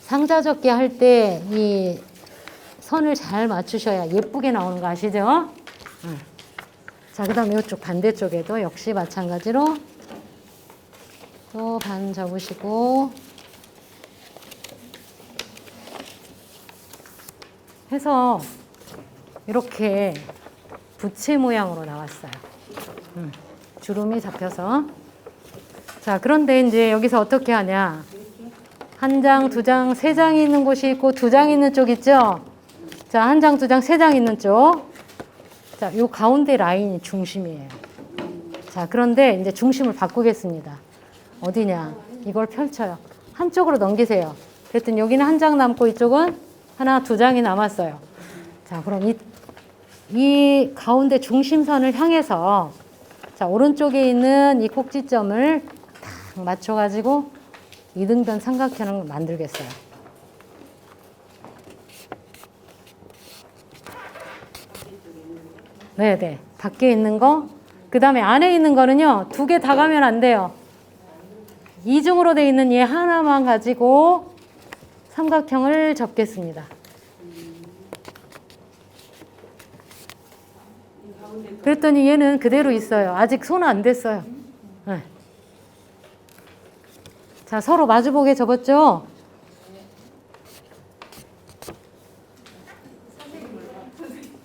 상자 접기 할 때 이 선을 잘 맞추셔야 예쁘게 나오는 거 아시죠? 자, 그 다음에 이쪽 반대쪽에도 역시 마찬가지로 또 반 접으시고 해서 이렇게 부채 모양으로 나왔어요. 주름이 잡혀서. 자, 그런데 이제 여기서 어떻게 하냐. 한 장, 두 장, 세 장이 있는 곳이 있고 두 장 있는 쪽 있죠? 자, 한 장, 두 장, 세 장 있는 쪽. 자, 요 가운데 라인이 중심이에요. 자, 그런데 이제 중심을 바꾸겠습니다. 어디냐? 이걸 펼쳐요. 한쪽으로 넘기세요. 그랬더니 여기는 한 장 남고 이쪽은 하나, 두 장이 남았어요. 자, 그럼 이 가운데 중심선을 향해서 자, 오른쪽에 있는 이 꼭지점을 딱 맞춰가지고 이등변 삼각형을 만들겠어요. 네네. 밖에 있는 거, 그 다음에 안에 있는 거는요, 두 개 다 가면 안 돼요. 이중으로 되어 있는 얘 하나만 가지고 삼각형을 접겠습니다. 그랬더니 얘는 그대로 있어요. 아직 손 안 댔어요. 네. 자, 서로 마주보게 접었죠?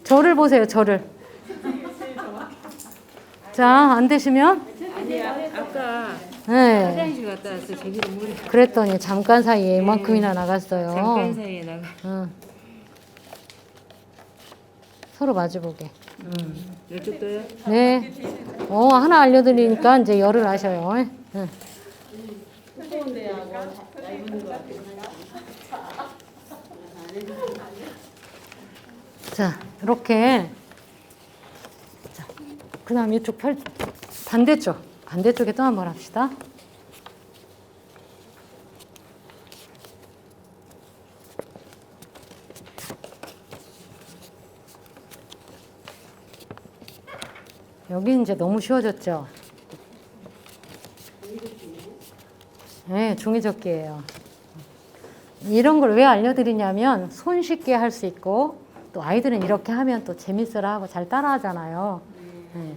저를 보세요, 저를. 자, 안 되시면? 아니야, 아까 네. 화장실 갔다 와서 저기로 물이 그랬더니 잠깐 사이에 이만큼이나 나갔어요. 잠깐 사이에 나가. 응. 서로 마주보게. 이쪽도요? 네. 하나 알려드리니까 이제 열을 아셔요. 응. 자, 이렇게. 자, 그 다음 이쪽 반대쪽에 또 한번 합시다. 여기 이제 너무 쉬워졌죠? 네, 종이접기예요. 이런 걸 왜 알려드리냐면 손쉽게 할 수 있고 또 아이들은 이렇게 하면 또 재밌어라 하고 잘 따라하잖아요. 네.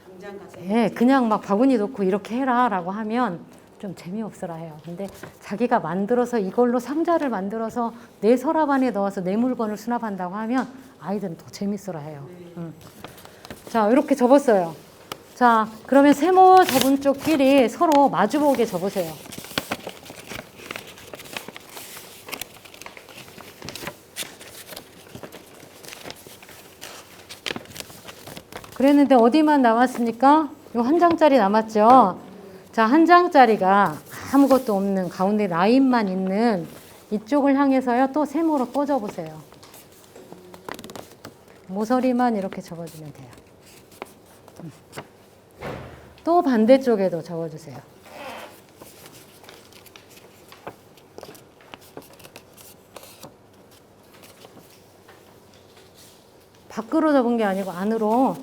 당장 가서 네, 그냥 막 바구니 놓고 이렇게 해라 라고 하면 좀 재미없어라 해요. 근데 자기가 만들어서 이걸로 상자를 만들어서 내 서랍 안에 넣어서 내 물건을 수납한다고 하면 아이들은 더 재밌어라 해요. 자, 이렇게 접었어요. 자, 그러면 세모 접은 쪽끼리 서로 마주보게 접으세요. 그랬는데 어디만 남았습니까? 요 한 장짜리 남았죠? 자, 한 장짜리가 아무것도 없는 가운데 라인만 있는 이쪽을 향해서요. 또 세모로 또 접으세요. 모서리만 이렇게 접어주면 돼요. 또 반대쪽에도 접어주세요. 밖으로 접은 게 아니고 안으로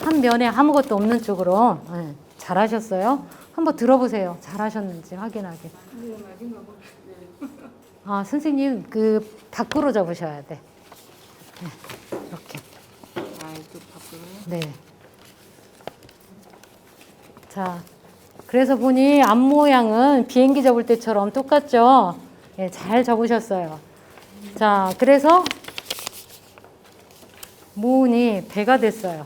한 면에 아무것도 없는 쪽으로. 네, 잘하셨어요. 한번 들어보세요. 잘하셨는지 확인하게. 아, 선생님 그 밖으로 접으셔야 돼. 네, 이렇게. 이쪽 밖으로. 네. 자, 그래서 보니 앞 모양은 비행기 접을 때처럼 똑같죠? 네, 잘 접으셨어요. 자, 그래서 모으니 배가 됐어요.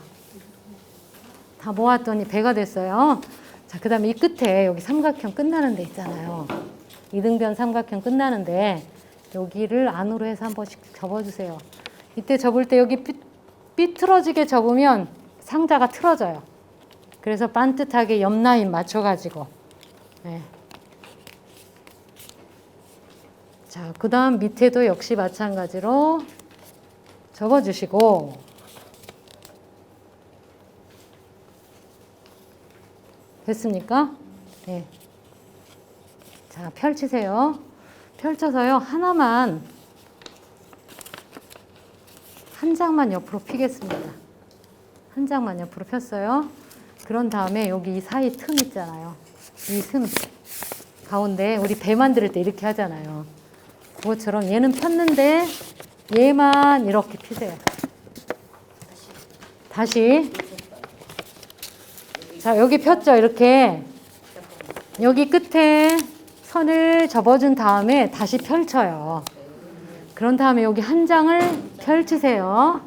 다 모았더니 배가 됐어요. 자, 그 다음에 이 끝에 여기 삼각형 끝나는 데 있잖아요. 이등변 삼각형 끝나는데 여기를 안으로 해서 한 번씩 접어주세요. 이때 접을 때 여기 삐뚤어지게 접으면 상자가 틀어져요. 그래서 반듯하게 옆 라인 맞춰가지고. 네. 자, 그 다음 밑에도 역시 마찬가지로 접어주시고. 됐습니까? 네. 자, 펼치세요. 펼쳐서요. 하나만, 한 장만 옆으로 피겠습니다. 한 장만 옆으로 폈어요. 그런 다음에 여기 이 사이 틈 있잖아요. 이 틈 가운데 우리 배 만들 때 이렇게 하잖아요. 그것처럼 얘는 폈는데 얘만 이렇게 피세요. 다시. 자, 여기 폈죠? 이렇게. 여기 끝에 선을 접어준 다음에 다시 펼쳐요. 그런 다음에 여기 한 장을 펼치세요.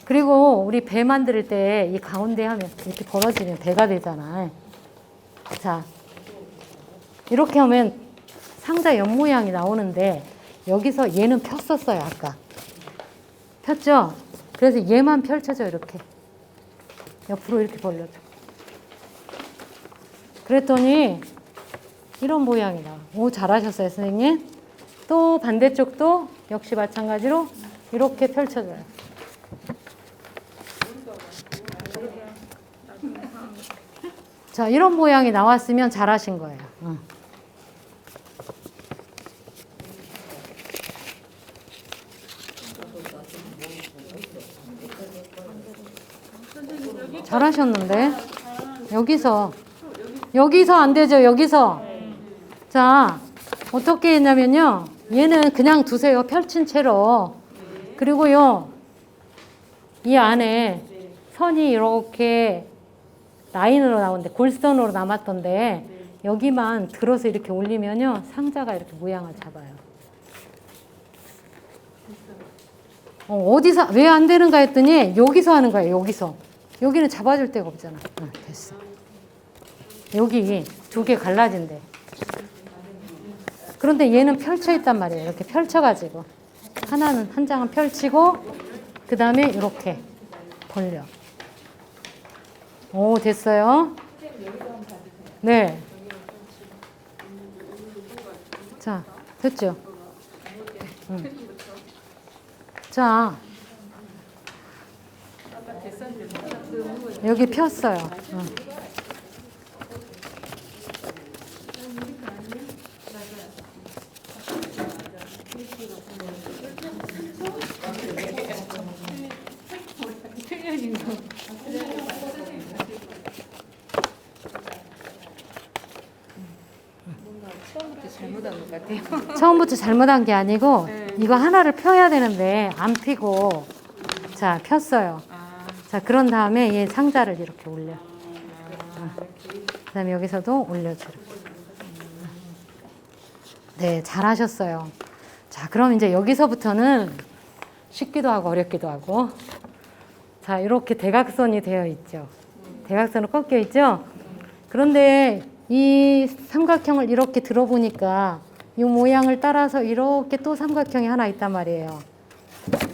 그리고 우리 배 만들 때 이 가운데 하면 이렇게 벌어지면 배가 되잖아요. 자, 이렇게 하면 상자 옆 모양이 나오는데 여기서 얘는 폈었어요, 아까. 폈죠? 그래서 얘만 펼쳐져, 이렇게. 옆으로 이렇게 벌려줘. 그랬더니 이런 모양이 나와. 오, 잘하셨어요, 선생님. 또 반대쪽도 역시 마찬가지로 이렇게 펼쳐져요. 자, 이런 모양이 나왔으면 잘하신 거예요. 잘하셨는데 여기서 안 되죠. 여기서. 자, 어떻게 했냐면요. 얘는 그냥 두세요. 펼친 채로. 그리고요, 이 안에 선이 이렇게 라인으로 나오는데 골선으로 남았던데 여기만 들어서 이렇게 올리면요, 상자가 이렇게 모양을 잡아요. 어디서 왜 안 되는가 했더니 여기서 하는 거예요. 여기서. 여기는 잡아줄 데가 없잖아. 됐어. 여기 두 개 갈라진대. 그런데 얘는 펼쳐 있단 말이에요. 이렇게 펼쳐가지고 하나는 한 장은 펼치고 그 다음에 이렇게 벌려. 오, 됐어요. 네. 자, 됐죠? 자, 여기 폈어요. 처음부터 잘못한 것 같아요. 처음부터 잘못한 게 아니고 네. 이거 하나를 펴야 되는데 안 피고 자 폈어요. 자 그런 다음에 얘 상자를 이렇게 올려. 그 다음에 여기서도 올려주고. 네, 잘하셨어요. 자, 그럼 이제 여기서부터는 쉽기도 하고 어렵기도 하고. 자, 이렇게 대각선이 되어 있죠. 대각선으로 꺾여 있죠. 그런데 이 삼각형을 이렇게 들어보니까 이 모양을 따라서 이렇게 또 삼각형이 하나 있단 말이에요.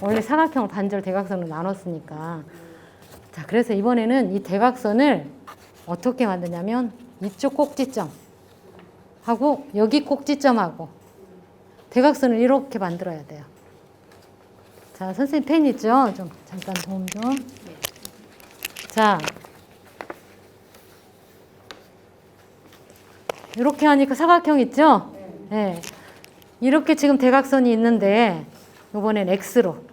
원래 사각형을 반절 대각선으로 나눴으니까. 자, 그래서 이번에는 이 대각선을 어떻게 만드냐면 이쪽 꼭지점 하고 여기 꼭지점하고 대각선을 이렇게 만들어야 돼요. 자, 선생님 펜 있죠? 좀 잠깐 도움 좀. 자, 이렇게 하니까 사각형 있죠? 네. 이렇게 지금 대각선이 있는데 이번엔 X로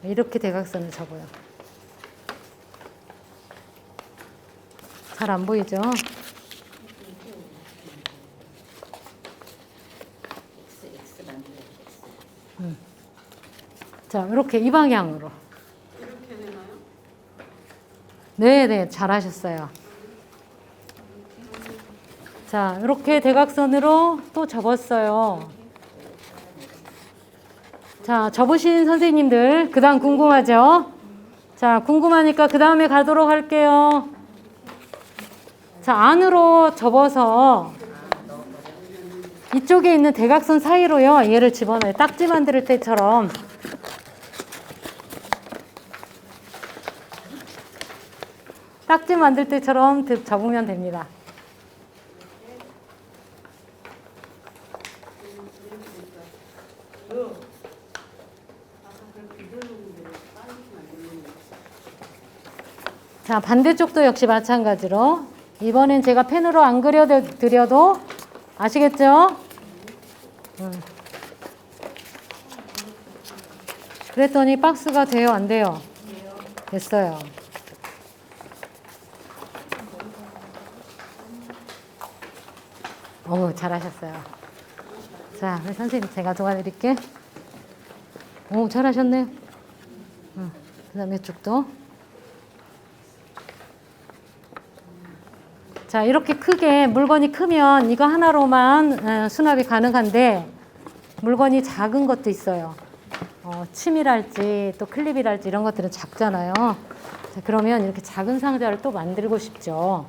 이렇게 대각선을 접어요. 잘 안 보이죠? 자, 이렇게 이 방향으로. 이렇게 되나요? 네, 잘하셨어요. 자, 이렇게 대각선으로 또 접었어요. 자, 접으신 선생님들, 그 다음 궁금하죠? 자, 궁금하니까 그 다음에 가도록 할게요. 자, 안으로 접어서 이쪽에 있는 대각선 사이로요, 얘를 집어넣어요. 딱지 만들 때처럼. 딱지 만들 때처럼 접으면 됩니다. 자, 반대쪽도 역시 마찬가지로 이번엔 제가 펜으로 안 그려드려도 아시겠죠? 그랬더니 박스가 돼요, 안 돼요? 됐어요. 잘하셨어요. 자, 우리 선생님 제가 도와드릴게. 잘하셨네. 그 다음에 이쪽도. 자, 이렇게 크게 물건이 크면 이거 하나로만 수납이 가능한데 물건이 작은 것도 있어요. 침이랄지 또 클립이랄지 이런 것들은 작잖아요. 자, 그러면 이렇게 작은 상자를 또 만들고 싶죠.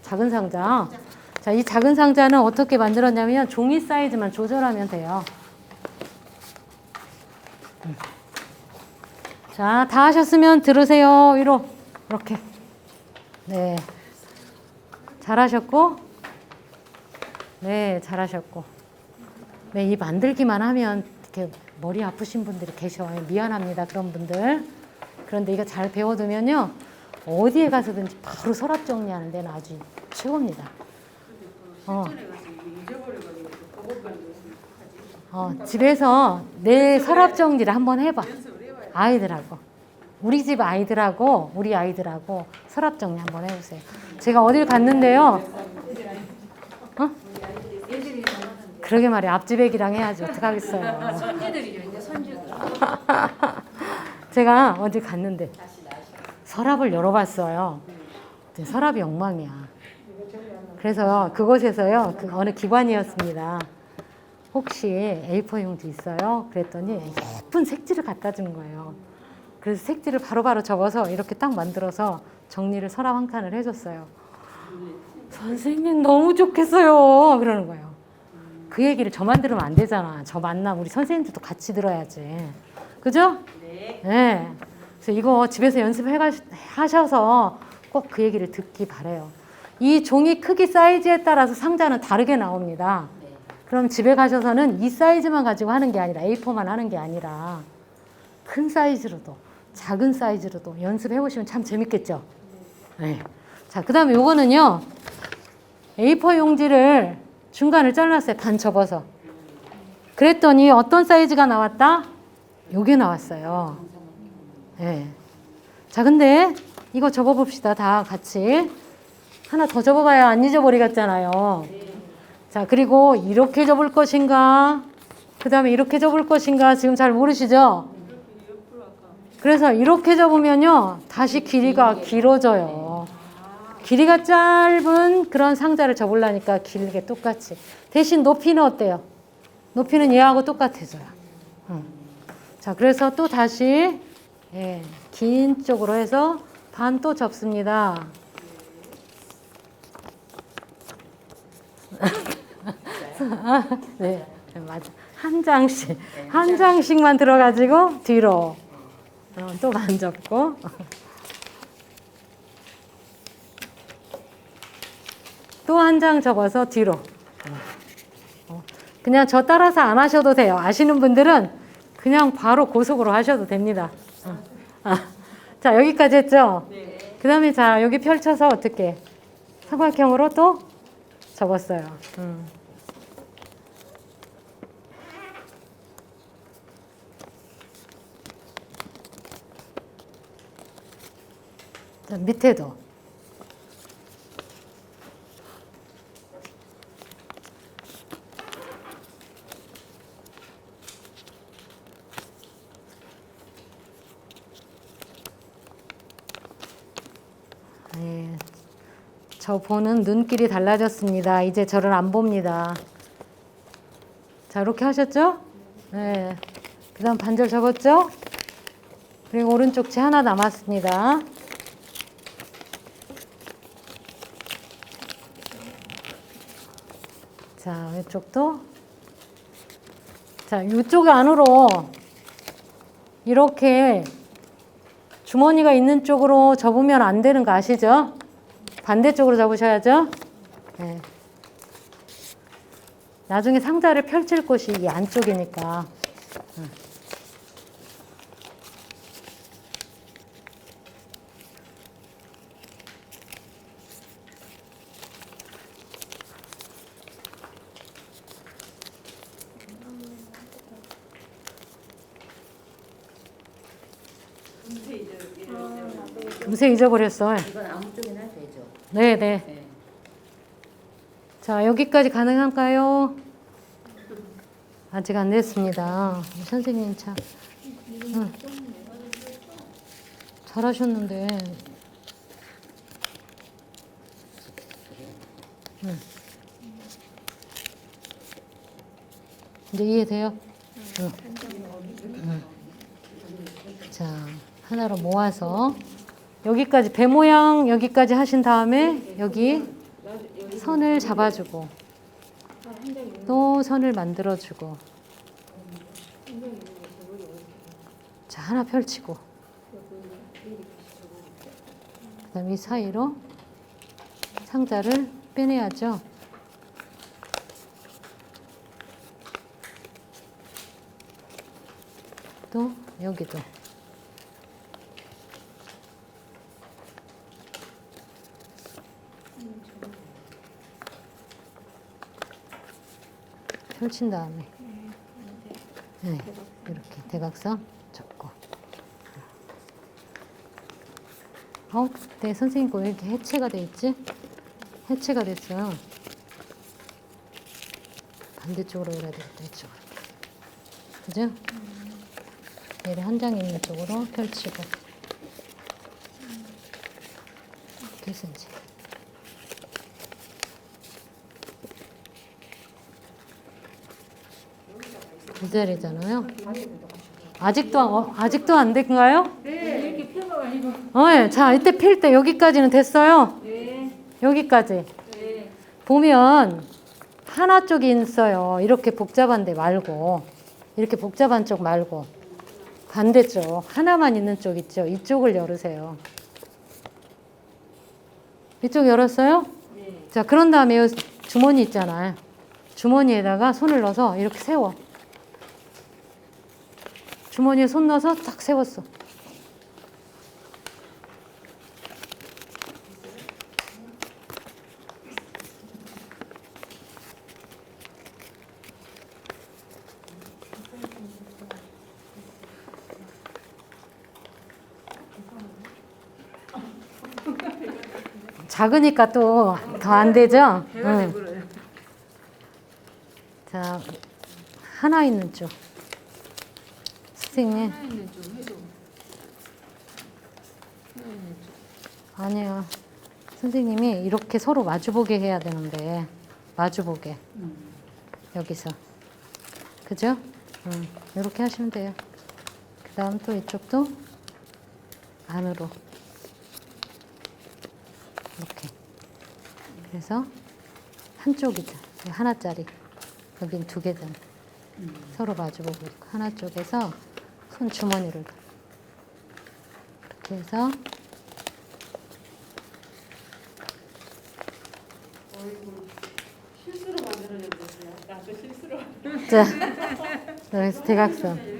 작은 상자. 자, 이 작은 상자는 어떻게 만들었냐면 종이 사이즈만 조절하면 돼요. 자, 다 하셨으면 들으세요. 위로. 이렇게. 네. 잘하셨고. 네, 잘하셨고. 네, 이 만들기만 하면 이렇게 머리 아프신 분들이 계셔요. 미안합니다. 그런 분들. 그런데 이거 잘 배워두면요. 어디에 가서든지 바로 서랍 정리하는 데는 아주 최고입니다. 집에서 내 서랍 정리를 한번 해봐. 아이들하고. 우리 집 아이들하고 우리 아이들하고 서랍 정리 한번 해보세요. 제가 어딜 갔는데요. 그러게 말이야. 앞집 애기랑 해야지. 어떡하겠어요. 손주들이죠, 이제 손주들. 제가 어디 갔는데 서랍을 열어봤어요. 서랍이 엉망이야. 그래서 그곳에서요, 어느 기관이었습니다. 혹시 A4 용지 있어요? 그랬더니 예쁜 색지를 갖다 준 거예요. 그래서 색지를 바로바로 접어서 이렇게 딱 만들어서 정리를 서랍 한 칸을 해줬어요. 선생님 너무 좋겠어요. 그러는 거예요. 그 얘기를 저만 들으면 안 되잖아. 저 만나면 우리 선생님들도 같이 들어야지. 그죠? 네. 그래서 이거 집에서 연습하셔서 꼭 그 얘기를 듣기 바래요. 이 종이 크기 사이즈에 따라서 상자는 다르게 나옵니다. 그럼 집에 가셔서는 이 사이즈만 가지고 하는 게 아니라 A4만 하는 게 아니라 큰 사이즈로도 작은 사이즈로도 연습해 보시면 참 재밌겠죠? 네. 자, 그 다음에 요거는요. A4 용지를 중간을 잘랐어요. 반 접어서. 그랬더니 어떤 사이즈가 나왔다? 요게 나왔어요. 네. 자, 근데 이거 접어봅시다. 다 같이. 하나 더 접어봐야 안 잊어버리겠잖아요. 자, 그리고 이렇게 접을 것인가? 그 다음에 이렇게 접을 것인가? 지금 잘 모르시죠? 그래서 이렇게 접으면요. 다시 길이가 길어져요. 길이가 짧은 그런 상자를 접으려니까 길게 똑같이. 대신 높이는 어때요? 높이는 얘하고 똑같아져요. 자, 그래서 또 다시 예, 긴 쪽으로 해서 반 또 접습니다. 네, 맞아. 한 장씩만 들어가지고 뒤로 또 반 접고 또 한 장 접어서 뒤로. 그냥 저 따라서 안 하셔도 돼요. 아시는 분들은 그냥 바로 고속으로 하셔도 됩니다. 자, 여기까지 했죠? 그 다음에 자, 여기 펼쳐서 어떻게 삼각형으로 또 접었어요. 자, 밑에도. 네, 저 보는 눈길이 달라졌습니다. 이제 저를 안 봅니다. 자, 이렇게 하셨죠? 네. 그 다음 반절 접었죠? 그리고 오른쪽 치 하나 남았습니다. 자, 왼쪽도. 자, 이쪽 안으로 이렇게 주머니가 있는 쪽으로 접으면 안 되는 거 아시죠? 반대쪽으로 접으셔야죠. 네. 나중에 상자를 펼칠 곳이 이 안쪽이니까. 금세 잊어버렸어. 이건 아무 쪽이나 되죠. 네네. 네. 자, 여기까지 가능할까요? 아직 안 됐습니다. 선생님 참. 응. 잘하셨는데. 응. 이제 이해돼요? 응. 응. 자, 하나로 모아서 여기까지 배 모양 여기까지 하신 다음에 여기 선을 잡아주고 또 선을 만들어주고 자, 하나 펼치고 그 다음 이 사이로 상자를 빼내야죠. 또 여기도 펼친 다음에 네, 이렇게 대각선 접고 네, 선생님 거 왜 이렇게 해체가 돼 있지? 해체가 됐어요. 반대쪽으로 해야 되겠다. 이쪽으로. 그죠? 얘를 한 장 있는 쪽으로 펼치고 이렇게 해서 이제 이 자리잖아요. 아직도 안 된가요? 네, 이렇게 펴봐가지고. 네. 자, 이때 필 때 여기까지는 됐어요. 네, 여기까지. 네. 보면 하나 쪽이 있어요. 이렇게 복잡한 데 말고 이렇게 복잡한 쪽 말고 반대쪽 하나만 있는 쪽 있죠. 이쪽을 열으세요. 이쪽 열었어요? 네. 자, 그런 다음에 이 주머니 있잖아요. 주머니에다가 손을 넣어서 이렇게 세워. 주머니에 손 넣어서 딱 세웠어. 작으니까 또 더 안 되죠? 배가 응. 돼버려요. 자, 하나 있는 쪽. 선생님. 하나 있는 좀 해도. 하나 있는 쪽. 아니요. 선생님이 이렇게 서로 마주보게 해야 되는데. 마주보게. 여기서. 그죠? 이렇게 하시면 돼요. 그 다음 또 이쪽도 안으로. 이렇게. 그래서 한쪽이죠. 하나짜리. 여긴 두 개잖아. 서로 마주보고 있고. 하나 쪽에서 손 주머니를 이렇게 해서 실수로 만들어내셨어요. 나도 실수로. 자, 그래서 대각선.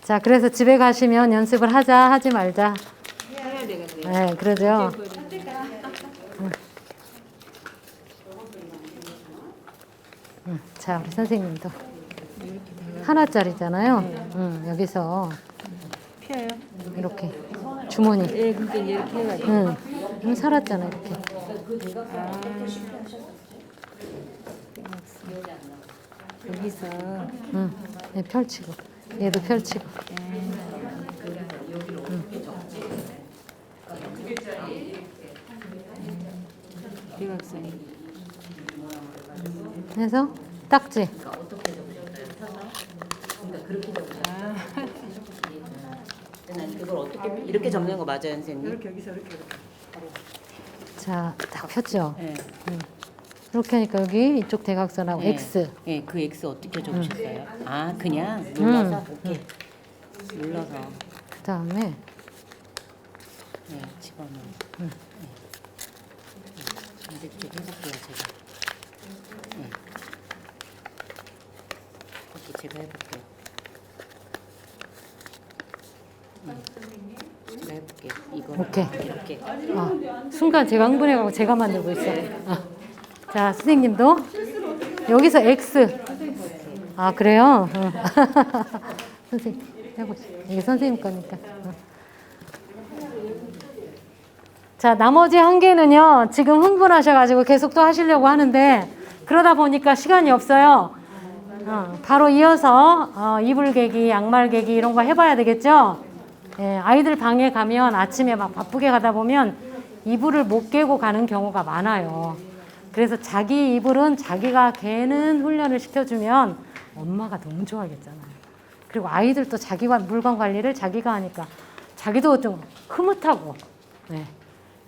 자, 그래서 집에 가시면 연습을 하자, 하지 말자. 해야 되겠네요. 네, 그러죠. 자, 우리 선생님도 하나짜리잖아요. 여기서 피어요? 이렇게 주머니. 예, 그러니까 이렇게 해가지고. 살았잖아, 이렇게. 여기서 얘 펼치고, 얘도 펼치고. 대각선이. 해서 딱지. 그걸 어떻게 이렇게 접는 거 맞아요, 선생님? 이렇게 여기서 이렇게. 자, 딱 폈죠. 네. 이렇게 하니까 여기 이쪽 대각선하고 네. X. 네, 그 X 어떻게 접으셨어요? 아, 그냥 눌러서 이렇게 눌러서 그 다음에 네, 집어넣어. 네. 이렇게 해볼게요, 제가. 네. 이렇게 제가 해볼게요. 제가 해볼게요. 이거 오케이. 이렇게. 순간 제가 흥분해가고 제가 만들고 있어. 자, 선생님도 여기서 X. 아, 그래요? 선생님 해보세요. 이게 선생님 거니까. 자, 나머지 한 개는요. 지금 흥분하셔가지고 계속 또 하시려고 하는데 그러다 보니까 시간이 없어요. 바로 이어서 이불 개기, 양말 개기 이런 거 해봐야 되겠죠? 예, 아이들 방에 가면 아침에 막 바쁘게 가다 보면 이불을 못 개고 가는 경우가 많아요. 그래서 자기 이불은 자기가 개는 훈련을 시켜주면 엄마가 너무 좋아하겠잖아요. 그리고 아이들도 자기 물건 관리를 자기가 하니까 자기도 좀 흐뭇하고. 네.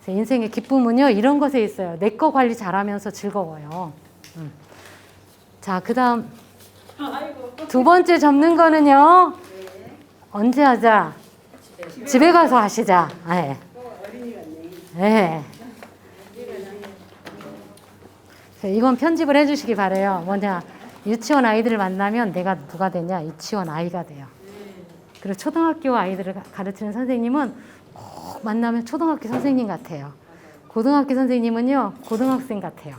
그래서 인생의 기쁨은요 이런 것에 있어요. 내 거 관리 잘하면서 즐거워요. 자, 그 다음 두 번째 접는 거는요. 언제 하자? 집에 가서 하시자. 네. 네. 이건 편집을 해주시기 바래요. 뭐냐, 유치원 아이들을 만나면 내가 누가 되냐? 유치원 아이가 돼요. 그리고 초등학교 아이들을 가르치는 선생님은 꼭 만나면 초등학교 선생님 같아요. 고등학교 선생님은요, 고등학생 같아요.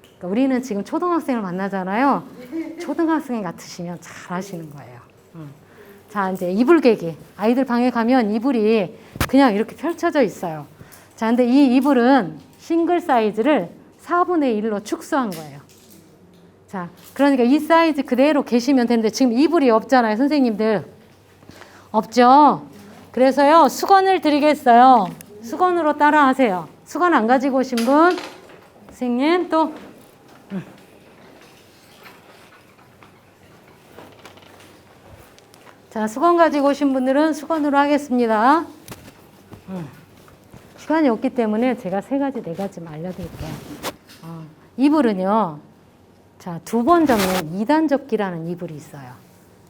그러니까 우리는 지금 초등학생을 만나잖아요. 초등학생 같으시면 잘 하시는 거예요. 자, 이제 이불 개기. 아이들 방에 가면 이불이 그냥 이렇게 펼쳐져 있어요. 자, 근데 이 이불은 싱글 사이즈를 4분의 1로 축소한 거예요. 자, 그러니까 이 사이즈 그대로 계시면 되는데 지금 이불이 없잖아요, 선생님들. 없죠? 그래서요, 수건을 드리겠어요. 수건으로 따라 하세요. 수건 안 가지고 오신 분? 선생님, 또. 자, 수건 가지고 오신 분들은 수건으로 하겠습니다. 시간이 없기 때문에 제가 3가지, 4가지만 알려드릴게요. 이불은요, 자, 2번 접는 2단 접기라는 이불이 있어요.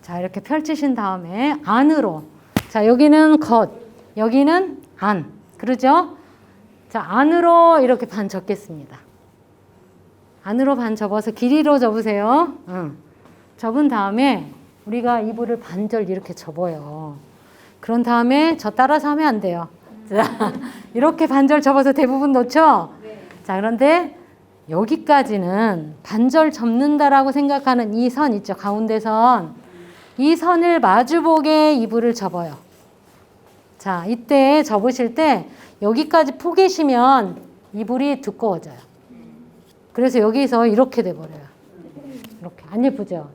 자, 이렇게 펼치신 다음에 안으로. 자, 여기는 겉, 여기는 안. 그러죠? 자, 안으로 이렇게 반 접겠습니다. 안으로 반 접어서 길이로 접으세요. 접은 다음에 우리가 이불을 반절 이렇게 접어요. 그런 다음에 저 따라서 하면 안 돼요. 자, 이렇게 반절 접어서 대부분 놓죠? 자, 그런데 여기까지는 반절 접는다라고 생각하는 이 선 있죠? 가운데 선. 이 선을 마주보게 이불을 접어요. 자, 자, 이때 접으실 때 여기까지 포개시면 이불이 두꺼워져요. 그래서 여기서 이렇게 돼버려요. 이렇게. 안 예쁘죠?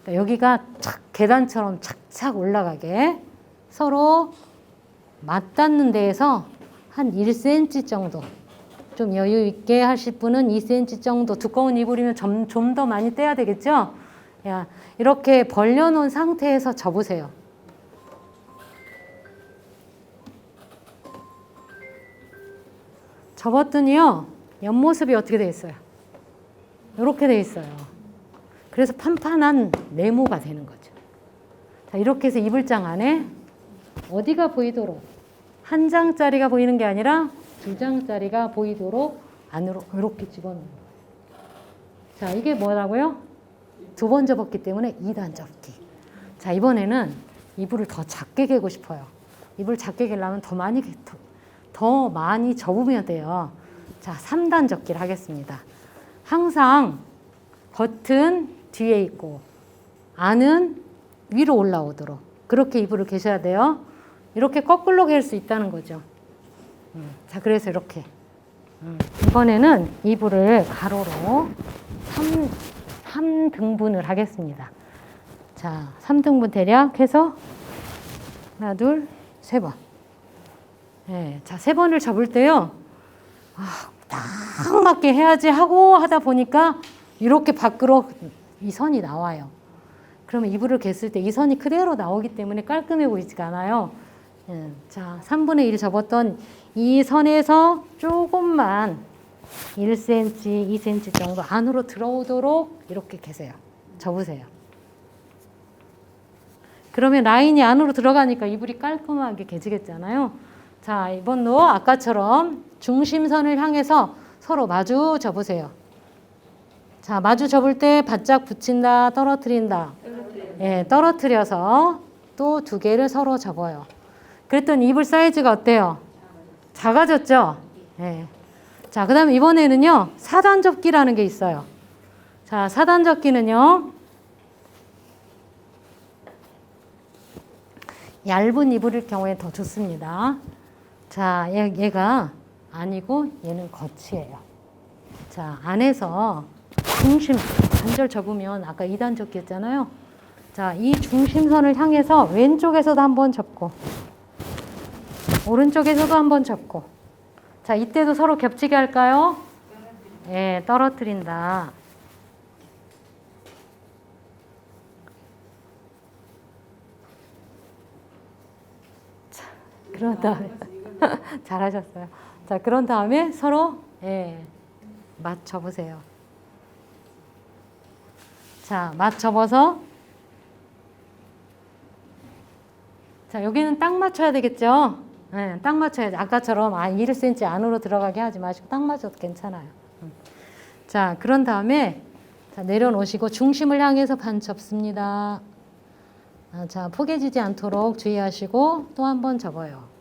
그러니까 여기가 착 계단처럼 착착 올라가게 서로 맞닿는 데에서 한 1cm 정도, 좀 여유 있게 하실 분은 2cm 정도, 두꺼운 이불이면 좀 더 많이 떼야 되겠죠? 야, 이렇게 벌려놓은 상태에서 접으세요. 접었더니요, 옆모습이 어떻게 돼 있어요? 이렇게 돼 있어요. 그래서 판판한 네모가 되는 거죠. 자, 이렇게 해서 이불장 안에 어디가 보이도록, 한 장짜리가 보이는 게 아니라 2장짜리가 보이도록 안으로 이렇게 집어넣는 거예요. 자, 이게 뭐라고요? 2번 접었기 때문에 2단 접기. 자, 이번에는 이불을 더 작게 개고 싶어요. 이불 작게 개려면 더 많이 접으면 돼요. 자, 3단 접기를 하겠습니다. 항상 겉은 뒤에 있고 안은 위로 올라오도록 그렇게 이불을 개셔야 돼요. 이렇게 거꾸로 갤 수 있다는 거죠. 자, 그래서 이렇게 이번에는 이불을 가로로 3등분을 하겠습니다. 자, 3등분 대략 해서 하나, 둘, 세 번. 네, 자, 3번을 접을 때요. 딱 맞게 해야지 하고 하다 보니까 이렇게 밖으로 이 선이 나와요. 그러면 이불을 갰을 때 이 선이 그대로 나오기 때문에 깔끔해 보이지가 않아요. 자, 3분의 1 접었던 이 선에서 조금만 1cm, 2cm 정도 안으로 들어오도록 이렇게 계세요. 접으세요. 그러면 라인이 안으로 들어가니까 이불이 깔끔하게 개지겠잖아요. 자, 이번도 아까처럼 중심선을 향해서 서로 마주 접으세요. 자, 마주 접을 때 바짝 붙인다, 떨어뜨린다. 예, 떨어뜨려서 또 2개를 서로 접어요. 그랬더니 이불 사이즈가 어때요? 작아졌죠? 예. 자, 그 다음에 이번에는요, 4단 접기라는 게 있어요. 자, 4단 접기는요, 얇은 이불일 경우에 더 좋습니다. 자, 얘가 아니고 얘는 겉이에요. 자, 안에서 중심, 반절 접으면 아까 2단 접기 했잖아요. 자, 이 중심선을 향해서 왼쪽에서도 한번 접고 오른쪽에서도 한번 접고. 자, 이때도 서로 겹치게 할까요? 예, 떨어뜨린다. 자, 그런 다음에 잘하셨어요. 자, 그런 다음에 서로 맞 접으세요. 자, 맞 접어서 자, 여기는 딱 맞춰야 되겠죠? 네, 딱 맞춰야지. 아까처럼 1cm 안으로 들어가게 하지 마시고 딱 맞춰도 괜찮아요. 자, 그런 다음에 자, 내려놓으시고 중심을 향해서 반 접습니다. 자, 포개지지 않도록 주의하시고 또 한 번 접어요.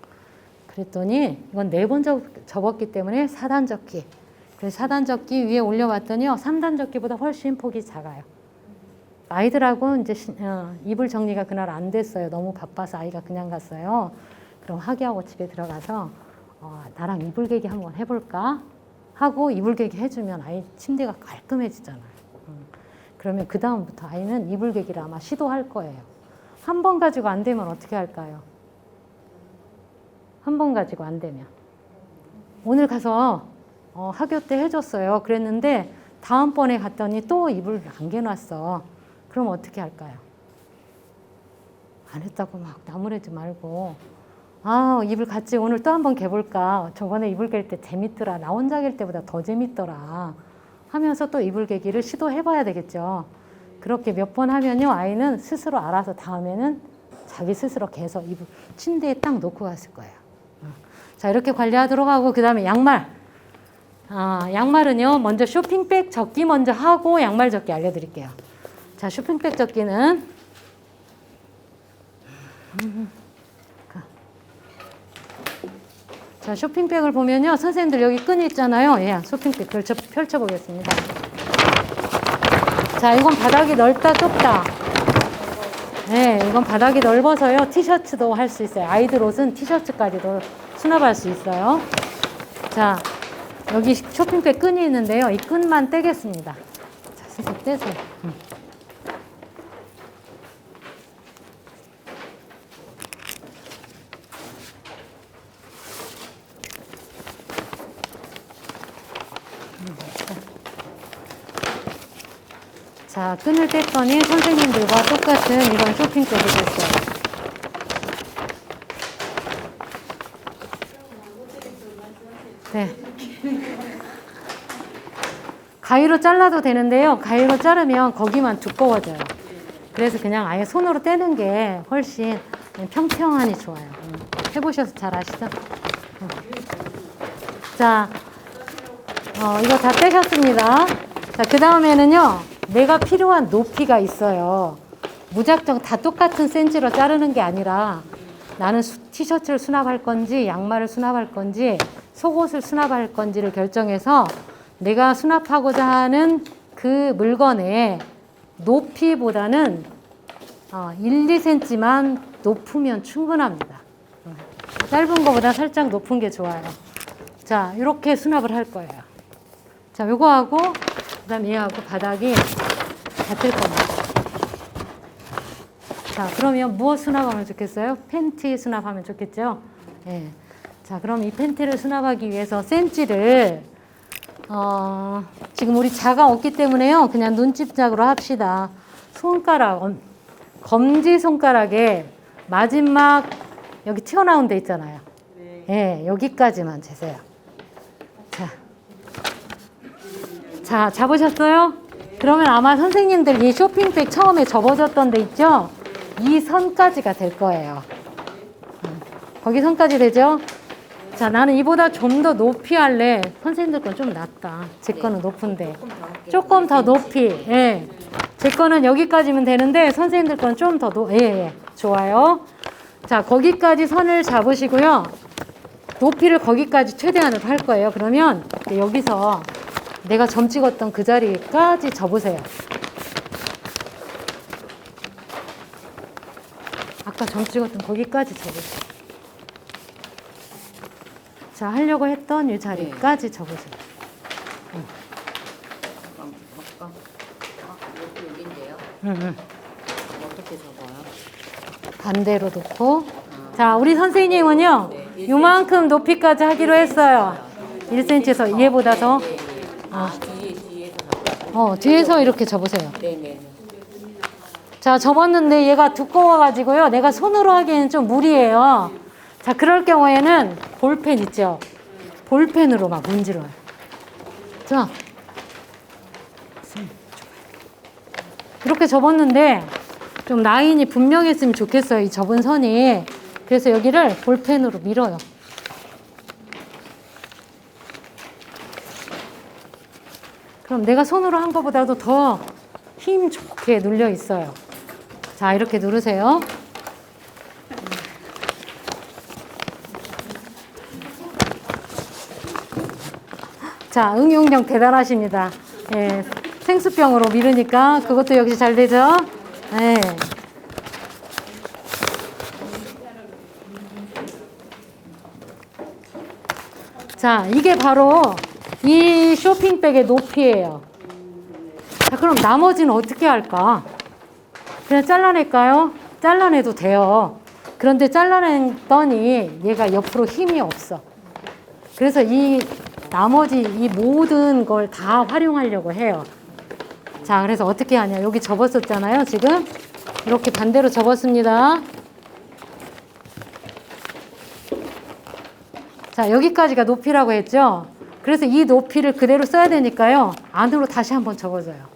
그랬더니 이건 4번 접었기 때문에 4단 접기. 그래서 4단 접기 위에 올려봤더니요, 3단 접기보다 훨씬 폭이 작아요. 아이들하고 이제 이불 정리가 그날 안 됐어요. 너무 바빠서 아이가 그냥 갔어요. 그럼 하기하고 집에 들어가서 나랑 이불 개기 한번 해볼까? 하고 이불 개기 해주면 아이 침대가 깔끔해지잖아요. 그러면 그 다음부터 아이는 이불 개기를 아마 시도할 거예요. 한 번 가지고 안 되면 어떻게 할까요? 한 번 가지고 안 되면. 오늘 가서 학교 때 해줬어요. 그랬는데 다음번에 갔더니 또 이불 안 개놨어. 그럼 어떻게 할까요? 안 했다고 막 나무래지 말고 이불 같이 오늘 또 한번 개볼까? 저번에 이불 갤 때 재밌더라. 나 혼자 갤 때보다 더 재밌더라. 하면서 또 이불 개기를 시도해봐야 되겠죠. 그렇게 몇 번 하면요, 아이는 스스로 알아서 다음에는 자기 스스로 개서 이불 침대에 딱 놓고 갔을 거예요. 자, 이렇게 관리하도록 하고 그 다음에 양말. 양말은요, 먼저 쇼핑백 접기 먼저 하고 양말 접기 알려드릴게요. 자, 쇼핑백 접기는 자, 쇼핑백을 보면요, 선생님들 여기 끈이 있잖아요. 예, 쇼핑백 펼쳐보겠습니다. 자, 이건 바닥이 넓다 좁다. 네, 이건 바닥이 넓어서요. 티셔츠도 할 수 있어요. 아이들 옷은 티셔츠까지도 수납할 수 있어요. 자, 여기 쇼핑백 끈이 있는데요. 이 끈만 떼겠습니다. 자, 슬슬 떼세요. 자, 끈을 뗐더니 선생님들과 똑같은 이런 쇼핑백이 됐어요. 네. 가위로 잘라도 되는데요. 가위로 자르면 거기만 두꺼워져요. 그래서 그냥 아예 손으로 떼는 게 훨씬 평평하니 좋아요. 해보셔서 잘 아시죠? 자, 이거 다 떼셨습니다. 자, 그 다음에는요. 내가 필요한 높이가 있어요. 무작정 다 똑같은 센치로 자르는 게 아니라 나는 티셔츠를 수납할 건지 양말을 수납할 건지 속옷을 수납할 건지를 결정해서 내가 수납하고자 하는 그 물건의 높이보다는 1, 2cm만 높으면 충분합니다. 짧은 것보다 살짝 높은 게 좋아요. 자, 이렇게 수납을 할 거예요. 자, 요거하고 그다음 얘하고 바닥이 같을 겁니다. 자, 그러면 무엇 수납하면 좋겠어요? 팬티 수납하면 좋겠죠? 예. 자, 그럼 이 팬티를 수납하기 위해서 센치를 지금 우리 자가 없기 때문에요. 그냥 눈집작으로 합시다. 손가락, 검지 손가락에 마지막 여기 튀어나온 데 있잖아요. 예, 여기까지만 재세요. 자, 잡으셨어요? 그러면 아마 선생님들 이 쇼핑백 처음에 접어줬던 데 있죠? 이 선까지가 될 거예요. 거기 선까지 되죠? 자, 나는 이보다 좀 더 높이 할래. 선생님들 건 좀 낮다. 제 거는 높은데. 조금 더 높이. 예. 제 거는 여기까지면 되는데 선생님들 건 좀 더 예. 좋아요. 자, 거기까지 선을 잡으시고요. 높이를 거기까지 최대한으로 할 거예요. 그러면 여기서 내가 점 찍었던 그 자리까지 접으세요. 아까 점 찍었던 거기까지 접으세요. 자, 하려고 했던 이 자리까지 접으세요. 여기인데요. 어떻게 접어요? 반대로 놓고. 자, 우리 선생님은요, 요만큼 높이까지 하기로 했어요. 1cm에서 얘보다 더. 뒤에서 이렇게 접으세요. 네네. 자, 접었는데 얘가 두꺼워가지고요. 내가 손으로 하기에는 좀 무리예요. 자, 그럴 경우에는 볼펜 있죠? 볼펜으로 막 문질러요. 자, 이렇게 접었는데 좀 라인이 분명했으면 좋겠어요. 이 접은 선이. 그래서 여기를 볼펜으로 밀어요. 그럼 내가 손으로 한 것보다도 더 힘 좋게 눌려 있어요. 자, 이렇게 누르세요. 자, 응용력 대단하십니다. 예, 생수병으로 미르니까 그것도 역시 잘 되죠? 예. 자, 이게 바로 이 쇼핑백의 높이예요. 자, 그럼 나머지는 어떻게 할까? 그냥 잘라낼까요? 잘라내도 돼요. 그런데 잘라냈더니 얘가 옆으로 힘이 없어. 그래서 이 나머지 이 모든 걸 다 활용하려고 해요. 자, 그래서 어떻게 하냐. 여기 접었었잖아요, 지금. 이렇게 반대로 접었습니다. 자, 여기까지가 높이라고 했죠? 그래서 이 높이를 그대로 써야 되니까요. 안으로 다시 한번 접어줘요.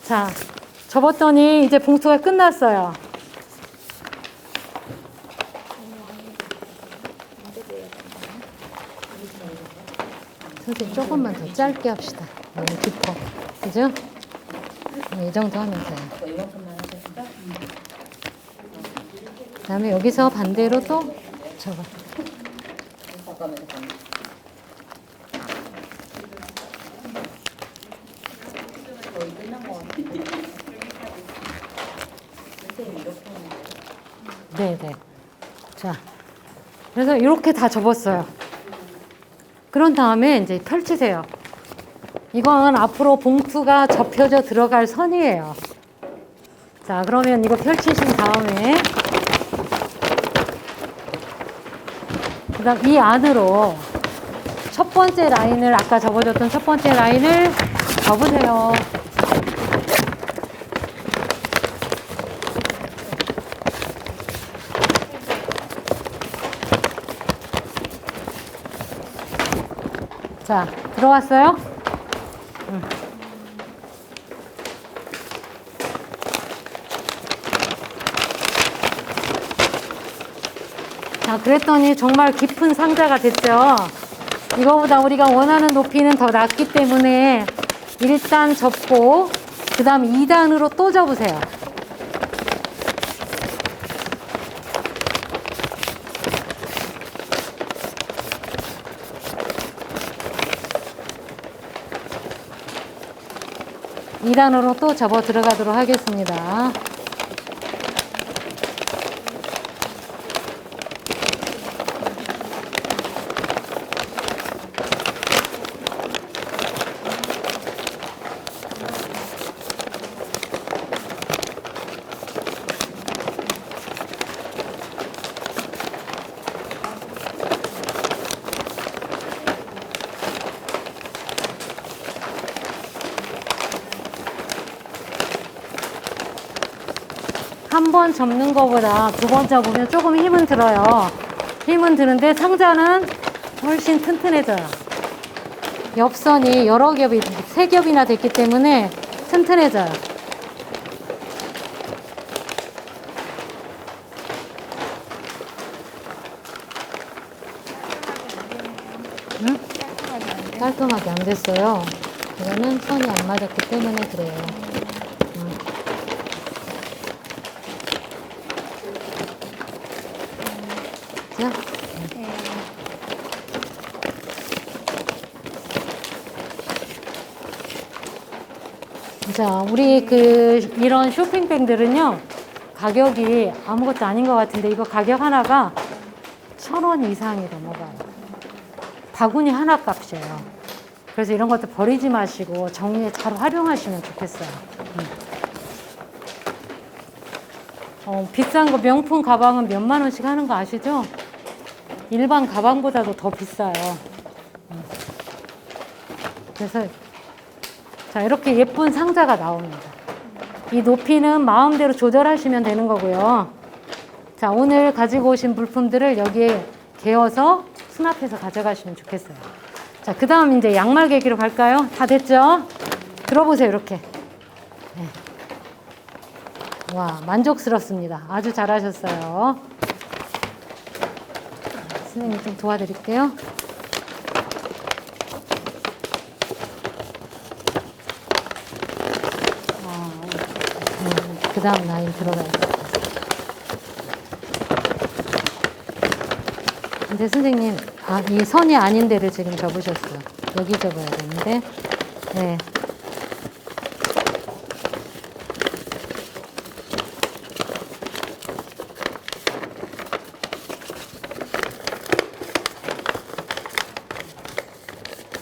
자, 접었더니 이제 봉투가 끝났어요. 선생님 조금만 더 짧게 합시다. 너무 깊어. 그죠? 이 정도 하면 돼요. 그 다음에 여기서 반대로 또 저거. 거의 끝난 거 같은데. 선생님 이렇게 하는 거예요? 네네. 자, 그래서 이렇게 다 접었어요. 그런 다음에 이제 펼치세요. 이건 앞으로 봉투가 접혀져 들어갈 선이에요. 자, 그러면 이거 펼치신 다음에 그다음 이 안으로 첫 번째 라인을 아까 접어줬던 첫 번째 라인을 접으세요. 자, 들어왔어요? 자, 그랬더니 정말 깊은 상자가 됐죠. 이거보다 우리가 원하는 높이는 더 낮기 때문에 1단 접고 그 다음 2단으로 또 접으세요. 이 단으로 또 접어 들어가도록 하겠습니다. 한 번 접는 것보다 두 번 접으면 조금 힘은 들어요. 힘은 드는데 상자는 훨씬 튼튼해져요. 옆선이 여러 겹이, 세 겹이나 됐기 때문에 튼튼해져요. 응? 깔끔하게 안 됐어요. 이거는 선이 안 맞았기 때문에 그래요. 자, 자, 우리 이런 쇼핑백들은요, 가격이 아무것도 아닌 것 같은데, 이거 가격 하나가 1,000원 이상이 넘어가요. 바구니 하나 값이에요. 그래서 이런 것도 버리지 마시고 정리에 잘 활용하시면 좋겠어요. 비싼 거, 명품 가방은 몇만 원씩 하는 거 아시죠? 일반 가방보다도 더 비싸요. 그래서 자, 이렇게 예쁜 상자가 나옵니다. 이 높이는 마음대로 조절하시면 되는 거고요. 자, 오늘 가지고 오신 물품들을 여기에 개어서 수납해서 가져가시면 좋겠어요. 자, 그 다음 이제 양말 개기로 갈까요? 다 됐죠? 들어보세요, 이렇게. 네. 와, 만족스럽습니다. 아주 잘하셨어요. 선생님 좀 도와드릴게요. 그 다음 라인 들어가야 돼요. 근데 선생님, 이 선이 아닌 데를 지금 접으셨어요. 여기 접어야 되는데, 네.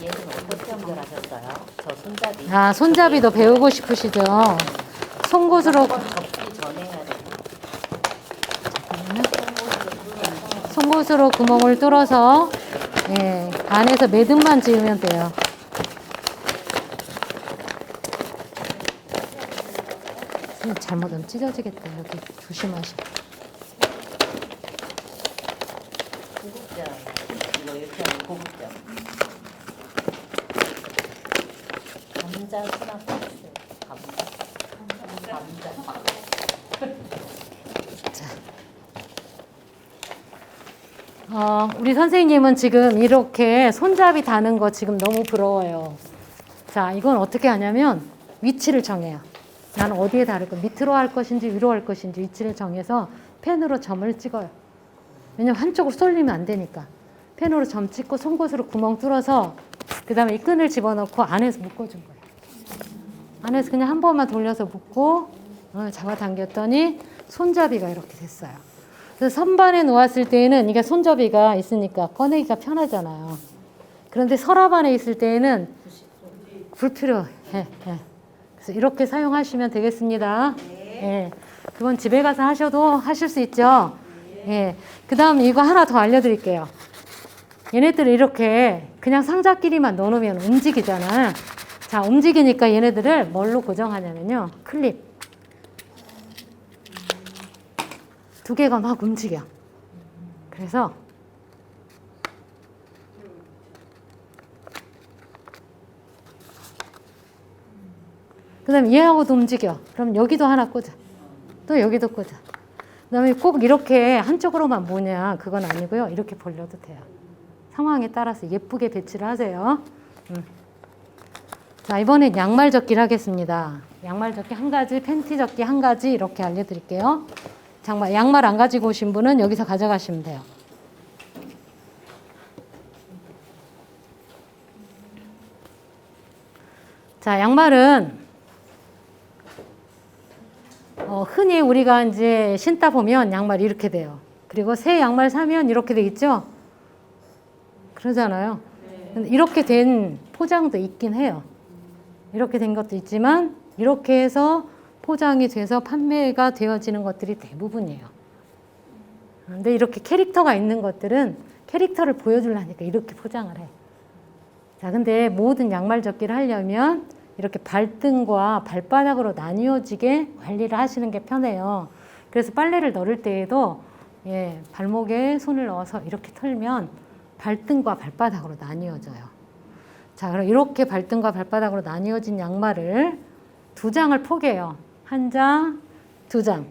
얘는 어떻게 연결하셨어요? 저 손잡이. 손잡이도 배우고 싶으시죠? 송곳으로, 접기 전에 해야 돼요. 송곳으로 구멍을 뚫어서, 예, 안에서 매듭만 지으면 돼요. 잘못하면 찢어지겠다. 여기 조심하시고. 고급점. 이거 이렇게 하면 고급점. 감자 수납 박스. 감자 우리 선생님은 지금 이렇게 손잡이 다는 거 지금 너무 부러워요. 자, 이건 어떻게 하냐면 위치를 정해요. 나는 어디에 다를 거, 밑으로 할 것인지 위로 할 것인지 위치를 정해서 펜으로 점을 찍어요. 왜냐면 한쪽으로 쏠리면 안 되니까. 펜으로 점 찍고 송곳으로 구멍 뚫어서 그 다음에 이 끈을 집어넣고 안에서 묶어준 거예요. 안에서 그냥 한 번만 돌려서 묶고 잡아당겼더니 손잡이가 이렇게 됐어요. 그래서 선반에 놓았을 때에는 이게 손잡이가 있으니까 꺼내기가 편하잖아요. 그런데 서랍 안에 있을 때에는 불필요해. 예. 그래서 이렇게 사용하시면 되겠습니다. 예. 그건 집에 가서 하셔도 하실 수 있죠. 예. 그 다음 이거 하나 더 알려드릴게요. 얘네들을 이렇게 그냥 상자끼리만 넣어놓으면 움직이잖아요. 자, 움직이니까 얘네들을 뭘로 고정하냐면요. 클립. 두 개가 막 움직여. 그래서 그 다음에 얘하고도 움직여. 그럼 여기도 하나 꽂아. 또 여기도 꽂아. 그 다음에 꼭 이렇게 한쪽으로만 모냐 그건 아니고요. 이렇게 벌려도 돼요. 상황에 따라서 예쁘게 배치를 하세요. 자, 이번엔 양말 접기를 하겠습니다. 양말 접기 한 가지, 팬티 접기 한 가지 이렇게 알려드릴게요. 정말 양말 안 가지고 오신 분은 여기서 가져가시면 돼요. 자, 양말은 흔히 우리가 이제 신다 보면 양말이 이렇게 돼요. 그리고 새 양말 사면 이렇게 돼 있죠? 그러잖아요. 근데 이렇게 된 포장도 있긴 해요. 이렇게 된 것도 있지만 이렇게 해서 포장이 돼서 판매가 되어지는 것들이 대부분이에요. 근데 이렇게 캐릭터가 있는 것들은 캐릭터를 보여주려니까 이렇게 포장을 해. 자, 근데 모든 양말 접기를 하려면 이렇게 발등과 발바닥으로 나뉘어지게 관리를 하시는 게 편해요. 그래서 빨래를 널을 때에도 발목에 손을 넣어서 이렇게 털면 발등과 발바닥으로 나뉘어져요. 자, 그럼 이렇게 발등과 발바닥으로 나뉘어진 양말을 2장을 포개요. 1장, 2장.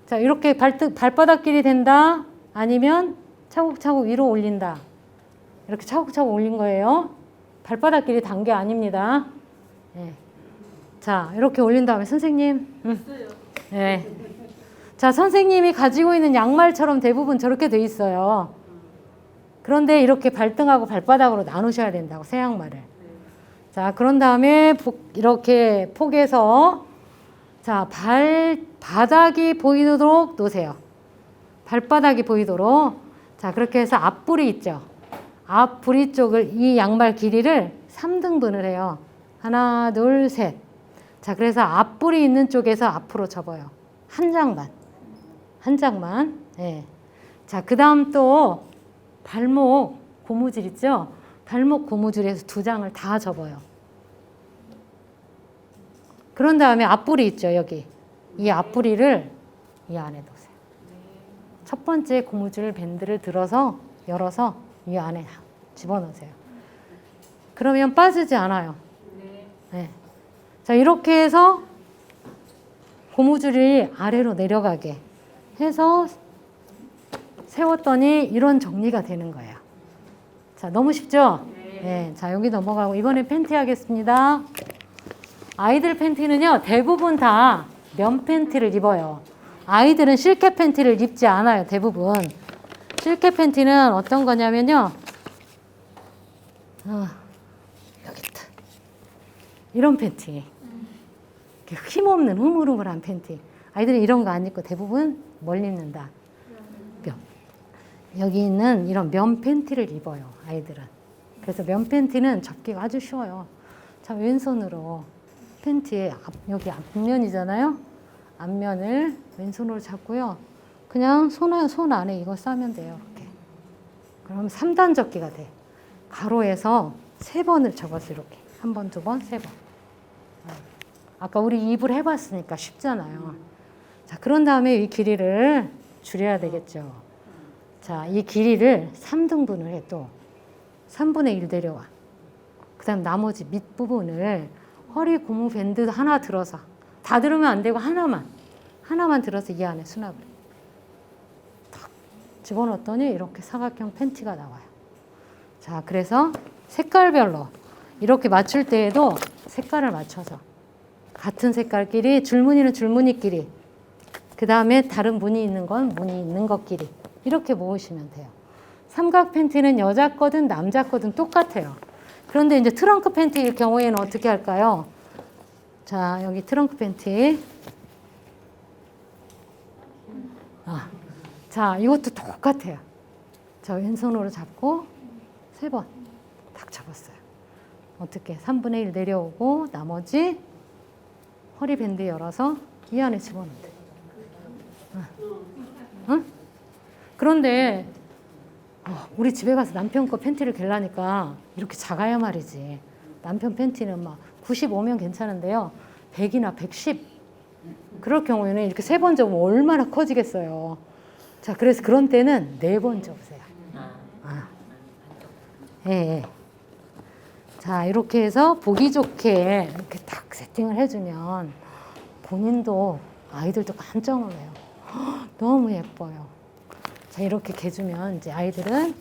자, 이렇게 발바닥끼리 된다. 아니면 차곡차곡 위로 올린다. 이렇게 차곡차곡 올린 거예요. 발바닥끼리 단 게 아닙니다. 네. 자, 이렇게 올린 다음에 선생님. 네. 자, 선생님이 가지고 있는 양말처럼 대부분 저렇게 돼 있어요. 그런데 이렇게 발등하고 발바닥으로 나누셔야 된다고, 새 양말을. 자, 그런 다음에 이렇게 포개서 자, 발바닥이 보이도록 놓으세요. 발바닥이 보이도록. 자, 그렇게 해서 앞부리 있죠. 앞부리 쪽을 이 양말 길이를 3등분을 해요. 하나, 둘, 셋. 자, 그래서 앞부리 있는 쪽에서 앞으로 접어요. 한 장만. 한 장만. 예. 자, 그 다음 또 발목 고무줄 있죠? 발목 고무줄에서 2장을 다 접어요. 그런 다음에 앞부리 있죠, 여기. 이 앞부리를 이 안에 넣으세요. 첫 번째 고무줄 밴드를 열어서 이 안에 집어넣으세요. 그러면 빠지지 않아요. 네. 자, 이렇게 해서 고무줄이 아래로 내려가게 해서 세웠더니 이런 정리가 되는 거예요. 자, 너무 쉽죠? 네. 자, 여기 넘어가고 이번에 팬티 하겠습니다. 아이들 팬티는요, 대부분 다 면 팬티를 입어요. 아이들은 실크 팬티를 입지 않아요, 대부분. 실크 팬티는 어떤 거냐면요. 여기 있다. 이런 팬티. 힘없는 흐물흐물한 팬티. 아이들은 이런 거 안 입고 대부분 뭘 입는다? 면. 여기 있는 이런 면 팬티를 입어요, 아이들은. 그래서 면 팬티는 접기가 아주 쉬워요. 자, 왼손으로 팬티의 여기 앞면이잖아요. 앞면을 왼손으로 잡고요. 그냥 손 안에 이거 싸면 돼요, 이렇게. 그럼 3단 접기가 돼. 가로에서 3번을 접어서 이렇게. 1번, 2번, 3번. 아까 우리 입을 해봤으니까 쉽잖아요. 자, 그런 다음에 이 길이를 줄여야 되겠죠. 자, 이 길이를 3등분을 해 또. 3분의 1 내려와. 그 다음 나머지 밑부분을 허리 고무 밴드 하나 들어서, 다 들으면 안 되고 하나만 들어서 이 안에 수납을 탁 집어넣었더니 이렇게 사각형 팬티가 나와요. 자, 그래서 색깔별로 이렇게 맞출 때에도 색깔을 맞춰서 같은 색깔끼리, 줄무늬는 줄무늬끼리, 그 다음에 다른 무늬 있는 건 무늬 있는 것끼리 이렇게 모으시면 돼요. 삼각 팬티는 여자 거든 남자 거든 똑같아요. 그런데 이제 트렁크 팬티일 경우에는 어떻게 할까요? 자, 여기 트렁크 팬티. 자, 이것도 똑같아요. 자, 왼손으로 잡고 3번 딱 잡았어요. 어떻게? 3분의 1 내려오고 나머지 허리 밴드 열어서 이 안에 집어넣으면 돼. 응? 그런데 우리 집에 가서 남편 거 팬티를 갤라니까 이렇게 작아야 말이지. 남편 팬티는 막 95면 괜찮은데요. 100이나 110. 그럴 경우에는 이렇게 3번 접으면 얼마나 커지겠어요. 자, 그래서 그런 때는 4번 접으세요. 예, 예. 자, 이렇게 해서 보기 좋게 이렇게 딱 세팅을 해주면 본인도 아이들도 깜짝 놀래요. 너무 예뻐요. 자, 이렇게 개주면 이제 아이들은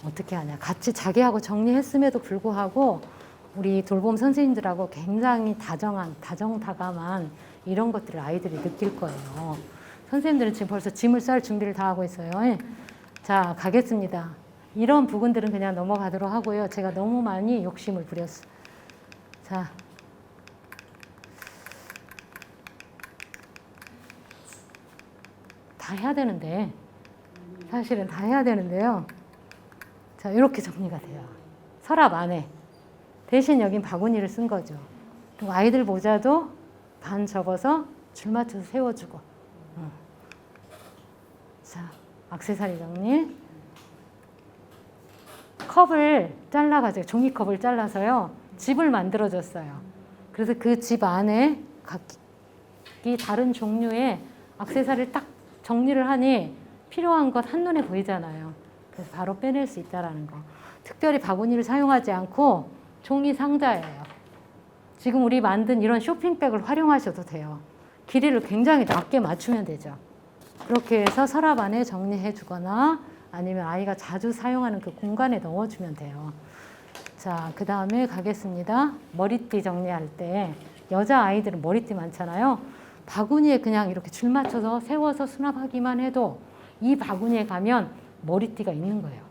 어떻게 하냐. 같이 자기하고 정리했음에도 불구하고 우리 돌봄 선생님들하고 굉장히 다정다감한 이런 것들을 아이들이 느낄 거예요. 선생님들은 지금 벌써 짐을 쌀 준비를 다 하고 있어요. 자, 가겠습니다. 이런 부분들은 그냥 넘어가도록 하고요. 제가 너무 많이 욕심을 부렸어요. 자. 다 해야 되는데, 사실은 다 해야 되는데요. 자, 이렇게 정리가 돼요. 서랍 안에. 대신 여긴 바구니를 쓴 거죠. 그리고 아이들 모자도 반 접어서 줄 맞춰서 세워주고. 자, 액세서리 정리. 컵을 잘라가지고, 종이컵을 잘라서요, 집을 만들어줬어요. 그래서 그 집 안에 각기 다른 종류의 액세서리를 딱 정리를 하니 필요한 것 한눈에 보이잖아요. 그래서 바로 빼낼 수 있다는 거. 특별히 바구니를 사용하지 않고 종이 상자예요. 지금 우리 만든 이런 쇼핑백을 활용하셔도 돼요. 길이를 굉장히 낮게 맞추면 되죠. 그렇게 해서 서랍 안에 정리해 주거나 아니면 아이가 자주 사용하는 그 공간에 넣어주면 돼요. 자, 그 다음에 가겠습니다. 머리띠 정리할 때 여자 아이들은 머리띠 많잖아요. 바구니에 그냥 이렇게 줄 맞춰서 세워서 수납하기만 해도 이 바구니에 가면 머리띠가 있는 거예요.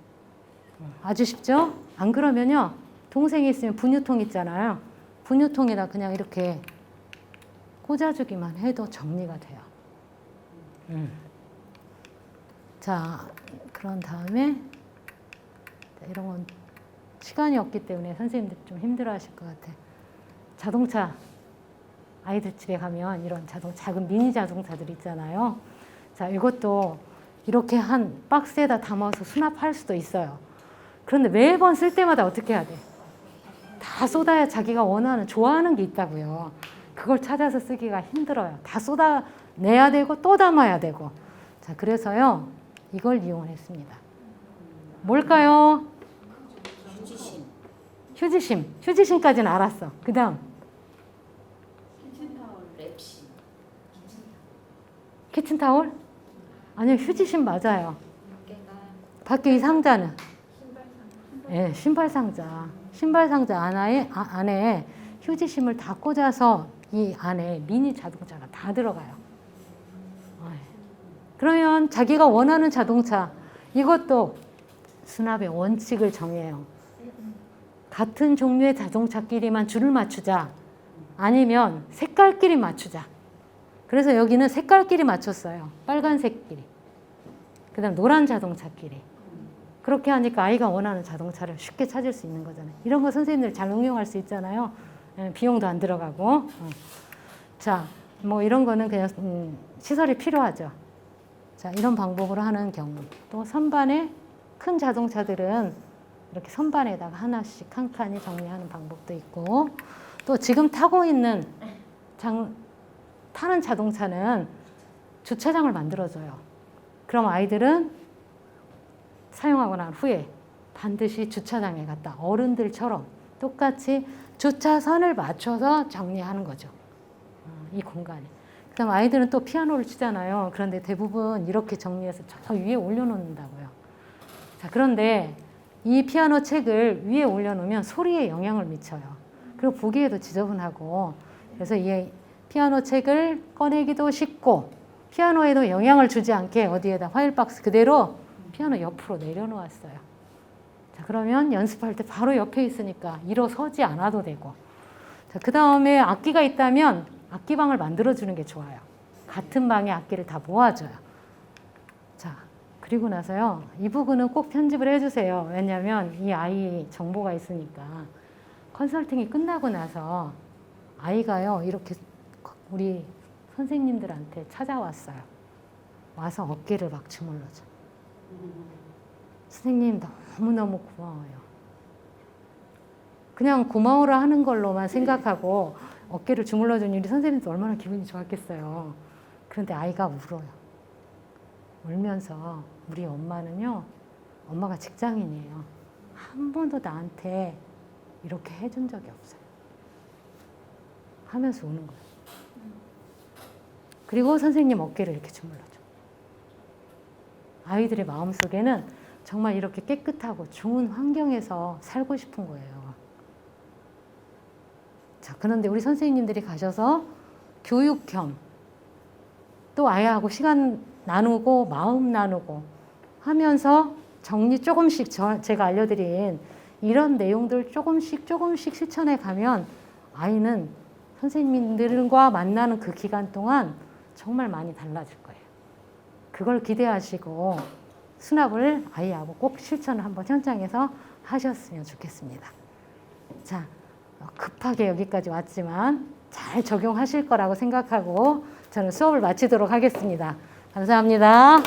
아주 쉽죠? 안 그러면요, 동생이 있으면 분유통 있잖아요. 분유통에다 그냥 이렇게 꽂아주기만 해도 정리가 돼요. 자, 그런 다음에 이런 건 시간이 없기 때문에 선생님들 좀 힘들어 하실 것 같아요. 자동차, 아이들 집에 가면 이런 작은 미니 자동차들 있잖아요. 자, 이것도 이렇게 한 박스에다 담아서 수납할 수도 있어요. 그런데 매번 쓸 때마다 어떻게 해야 돼? 다 쏟아야 자기가 원하는, 좋아하는 게 있다고요. 그걸 찾아서 쓰기가 힘들어요. 다 쏟아내야 되고 또 담아야 되고. 자, 그래서요, 이걸 이용했습니다. 뭘까요? 휴지심까지는 알았어. 그 다음. 키친타올? 아니요, 휴지심 맞아요. 밖에 이 상자는? 네, 신발 상자. 신발 상자 안에 휴지심을 다 꽂아서 이 안에 미니 자동차가 다 들어가요. 그러면 자기가 원하는 자동차, 이것도 수납의 원칙을 정해요. 같은 종류의 자동차끼리만 줄을 맞추자. 아니면 색깔끼리 맞추자. 그래서 여기는 색깔끼리 맞췄어요. 빨간색끼리. 그 다음 노란 자동차끼리. 그렇게 하니까 아이가 원하는 자동차를 쉽게 찾을 수 있는 거잖아요. 이런 거 선생님들 잘 응용할 수 있잖아요. 비용도 안 들어가고. 자, 뭐 이런 거는 그냥 시설이 필요하죠. 자, 이런 방법으로 하는 경우. 또 선반에 큰 자동차들은 이렇게 선반에다가 하나씩 한 칸이 정리하는 방법도 있고, 또 지금 타고 있는 타는 자동차는 주차장을 만들어줘요. 그럼 아이들은 사용하고 난 후에 반드시 주차장에 갔다 어른들처럼 똑같이 주차선을 맞춰서 정리하는 거죠. 이 공간에. 그 다음 아이들은 또 피아노를 치잖아요. 그런데 대부분 이렇게 정리해서 저 위에 올려놓는다고요. 자, 그런데 이 피아노 책을 위에 올려놓으면 소리에 영향을 미쳐요. 그리고 보기에도 지저분하고, 그래서 이 피아노 책을 꺼내기도 쉽고 피아노에도 영향을 주지 않게 어디에다 파일박스 그대로 피아노 옆으로 내려놓았어요. 자, 그러면 연습할 때 바로 옆에 있으니까 일어서지 않아도 되고. 자, 그 다음에 악기가 있다면 악기방을 만들어주는 게 좋아요. 같은 방에 악기를 다 모아줘요. 자, 그리고 나서요. 이 부분은 꼭 편집을 해주세요. 왜냐하면 이 아이 정보가 있으니까. 컨설팅이 끝나고 나서 아이가요. 이렇게 우리 선생님들한테 찾아왔어요. 와서 어깨를 막 주물러줘. 선생님 너무너무 고마워요. 그냥 고마워라 하는 걸로만 생각하고 어깨를 주물러준 우리 선생님도 얼마나 기분이 좋았겠어요. 그런데 아이가 울어요. 울면서 우리 엄마는요. 엄마가 직장인이에요. 한 번도 나한테 이렇게 해준 적이 없어요. 하면서 우는 거예요. 그리고 선생님 어깨를 이렇게 주물러줘. 아이들의 마음속에는 정말 이렇게 깨끗하고 좋은 환경에서 살고 싶은 거예요. 자, 그런데 우리 선생님들이 가셔서 교육 겸 또 아이하고 시간 나누고 마음 나누고 하면서 정리 조금씩 제가 알려드린 이런 내용들 조금씩 실천해 가면 아이는 선생님들과 만나는 그 기간 동안 정말 많이 달라질 거예요. 그걸 기대하시고 수납을 아이하고 꼭 실천을 한번 현장에서 하셨으면 좋겠습니다. 자, 급하게 여기까지 왔지만 잘 적용하실 거라고 생각하고 저는 수업을 마치도록 하겠습니다. 감사합니다.